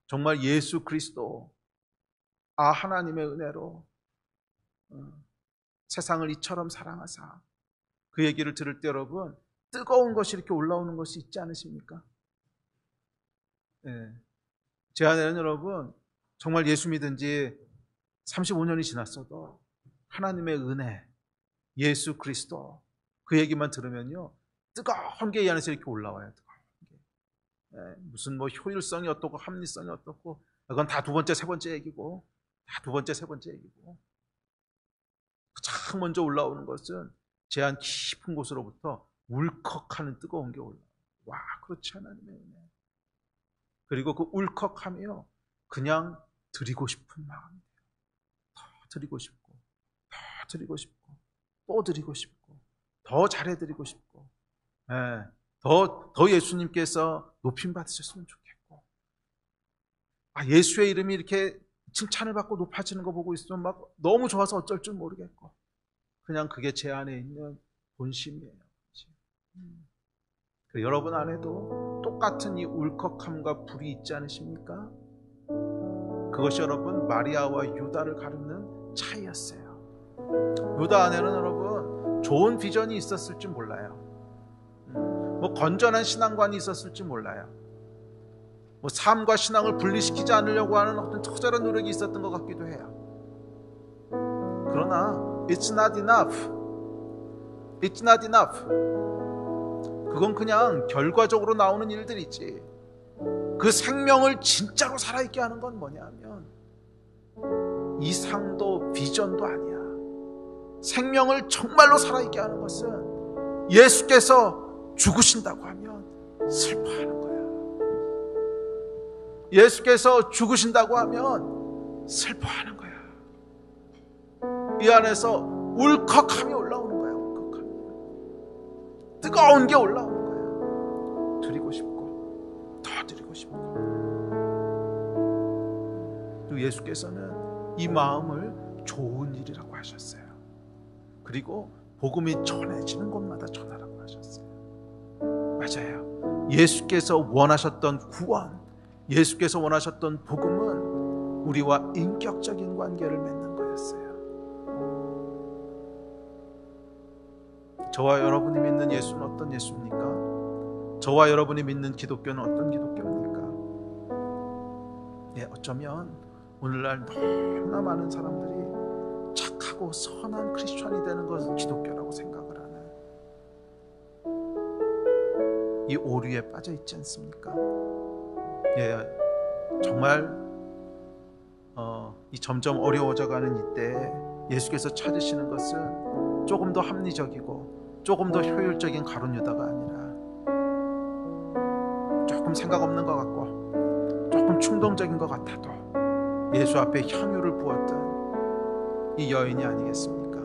정말 예수 그리스도, 하나님의 은혜로 세상을 이처럼 사랑하사, 그 얘기를 들을 때 여러분 뜨거운 것이 이렇게 올라오는 것이 있지 않으십니까? 네. 제 안에는 여러분 정말 예수 믿은 지 35년이 지났어도 하나님의 은혜, 예수 그리스도, 그 얘기만 들으면요 뜨거운 게 이 안에서 이렇게 올라와요. 뜨거운 게. 네. 무슨 효율성이 어떻고 합리성이 어떻고, 그건 다 두 번째 세 번째 얘기고, 다 두 번째 세 번째 얘기고, 가장 먼저 올라오는 것은 제 안 깊은 곳으로부터 울컥하는 뜨거운 게 올라와요. 와, 그렇지 하나님의 은혜. 그리고 그 울컥함이요 그냥 드리고 싶은 마음이에요. 더 드리고 싶고, 더 드리고 싶고, 또 드리고 싶고, 더 잘해드리고 싶고, 더 예수님께서 높임 받으셨으면 좋겠고, 예수의 이름이 이렇게 칭찬을 받고 높아지는 거 보고 있으면 막 너무 좋아서 어쩔 줄 모르겠고, 그냥 그게 제 안에 있는 본심이에요. 여러분 안에도 똑같은 이 울컥함과 불이 있지 않으십니까? 그것이 여러분 마리아와 유다를 가르는 차이였어요. 유다 안에는 여러분 좋은 비전이 있었을지 몰라요. 건전한 신앙관이 있었을지 몰라요. 삶과 신앙을 분리시키지 않으려고 하는 어떤 처절한 노력이 있었던 것 같기도 해요. 그러나 It's not enough. It's not enough. 그건 그냥 결과적으로 나오는 일들이지, 그 생명을 진짜로 살아있게 하는 건 뭐냐면 이상도 비전도 아니야. 생명을 정말로 살아있게 하는 것은 예수께서 죽으신다고 하면 슬퍼하는 거야. 예수께서 죽으신다고 하면 슬퍼하는 거야. 이 안에서 울컥함이 올라오는 거야. 울컥함이. 뜨거운 게 올라오는 거야. 드리고 싶고, 더 드리고 싶고. 그리고 예수께서는 이 마음을 좋은 일이라고 하셨어요. 그리고 복음이 전해지는 곳마다 전하라고 하셨어요. 맞아요. 예수께서 원하셨던 구원, 예수께서 원하셨던 복음은 우리와 인격적인 관계를 맺는 거였어요. 저와 여러분이 믿는 예수는 어떤 예수입니까? 저와 여러분이 믿는 기독교는 어떤 기독교입니까? 어쩌면 오늘날 너무나 많은 사람들이 착하고 선한 크리스천이 되는 것은 기독교라고 생각을 하는 이 오류에 빠져 있지 않습니까? 정말 이 점점 어려워져가는 이때 예수께서 찾으시는 것은 조금 더 합리적이고 조금 더 효율적인 가룟 유다가 아니라 조금 생각 없는 것 같고 조금 충동적인 것 같아도 예수 앞에 향유를 부었던 이 여인이 아니겠습니까?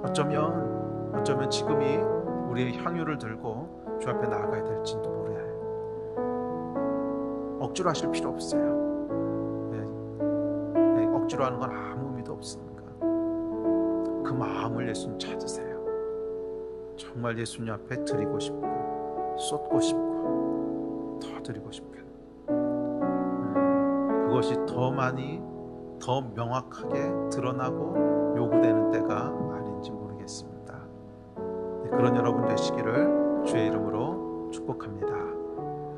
어쩌면 지금이 우리의 향유를 들고 주 앞에 나아가야 될지도 모르요. 억지로 하실 필요 없어요. 억지로 하는 건 아무 의미도 없으니까 그 마음을 예수님 찾으세요. 정말 예수님 앞에 드리고 싶고 쏟고 싶고 더 드리고 싶은 그것이 더 많이 더 명확하게 드러나고 요구되는 때가 아닌지 모르겠습니다. 그런 여러분 되시기를 주의 이름으로 축복합니다.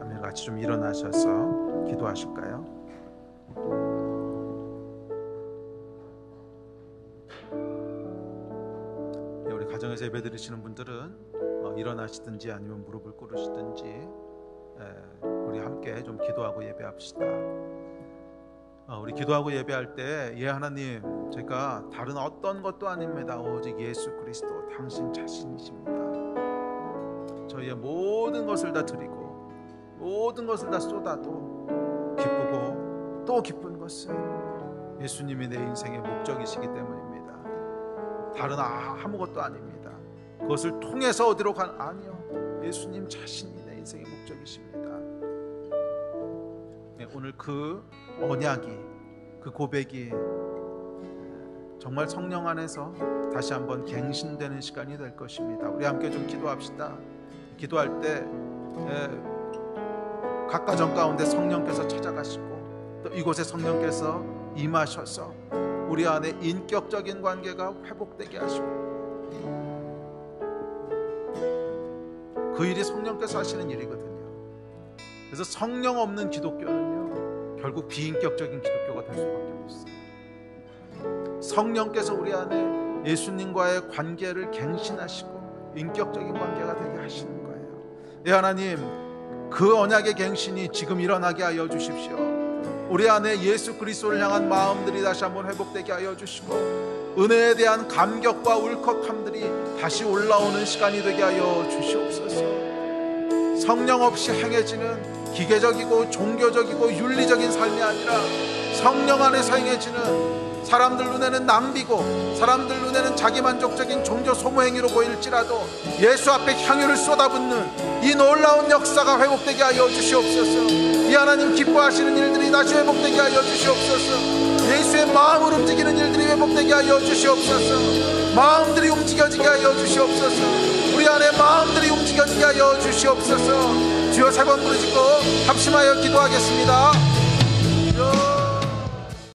아멘. 같이 좀 일어나셔서 기도하실까요? 우리 가정에서 예배 드리시는 분들은 일어나시든지 아니면 무릎을 꿇으시든지 우리 함께 좀 기도하고 예배합시다. 우리 기도하고 예배할 때 예 하나님, 제가 다른 어떤 것도 아닙니다. 오직 예수 그리스도 당신 자신이십니다. 저희의 모든 것을 다 드리고 모든 것을 다 쏟아도 기쁘고 또 기쁜 것은 예수님이 내 인생의 목적이시기 때문입니다. 다른 아무것도 아닙니다. 그것을 통해서 어디로 아니요, 예수님 자신이 내 인생의 목적이십니다. 오늘 그 언약이, 그 고백이 정말 성령 안에서 다시 한번 갱신되는 시간이 될 것입니다. 우리 함께 좀 기도합시다. 기도할 때 각 가정 가운데 성령께서 찾아가시고 또 이곳에 성령께서 임하셔서 우리 안에 인격적인 관계가 회복되게 하시고, 그 일이 성령께서 하시는 일이거든요. 그래서 성령 없는 기독교는요, 결국 비인격적인 기독교가 될 수밖에 없어요. 성령께서 우리 안에 예수님과의 관계를 갱신하시고 인격적인 관계가 되게 하시는 거예요. 예 하나님, 그 언약의 갱신이 지금 일어나게 하여 주십시오. 우리 안에 예수 그리스도를 향한 마음들이 다시 한번 회복되게 하여 주시고, 은혜에 대한 감격과 울컥함들이 다시 올라오는 시간이 되게 하여 주시옵소서. 성령 없이 행해지는 기계적이고 종교적이고 윤리적인 삶이 아니라 성령 안에서 행해지는, 사람들 눈에는 낭비고 사람들 눈에는 자기만족적인 종교 소모 행위로 보일지라도 예수 앞에 향유를 쏟아붓는 이 놀라운 역사가 회복되게 하여 주시옵소서. 이 하나님 기뻐하시는 일들이 다시 회복되게 하여 주시옵소서. 예수의 마음을 움직이는 일들이 회복되게 하여 주시옵소서. 마음들이 움직여지게 하여 주시옵소서. 우리 안에 마음들이 움직여지게 하여 주시옵소서. 주여, 세 번 부르짖고 합심하여 기도하겠습니다.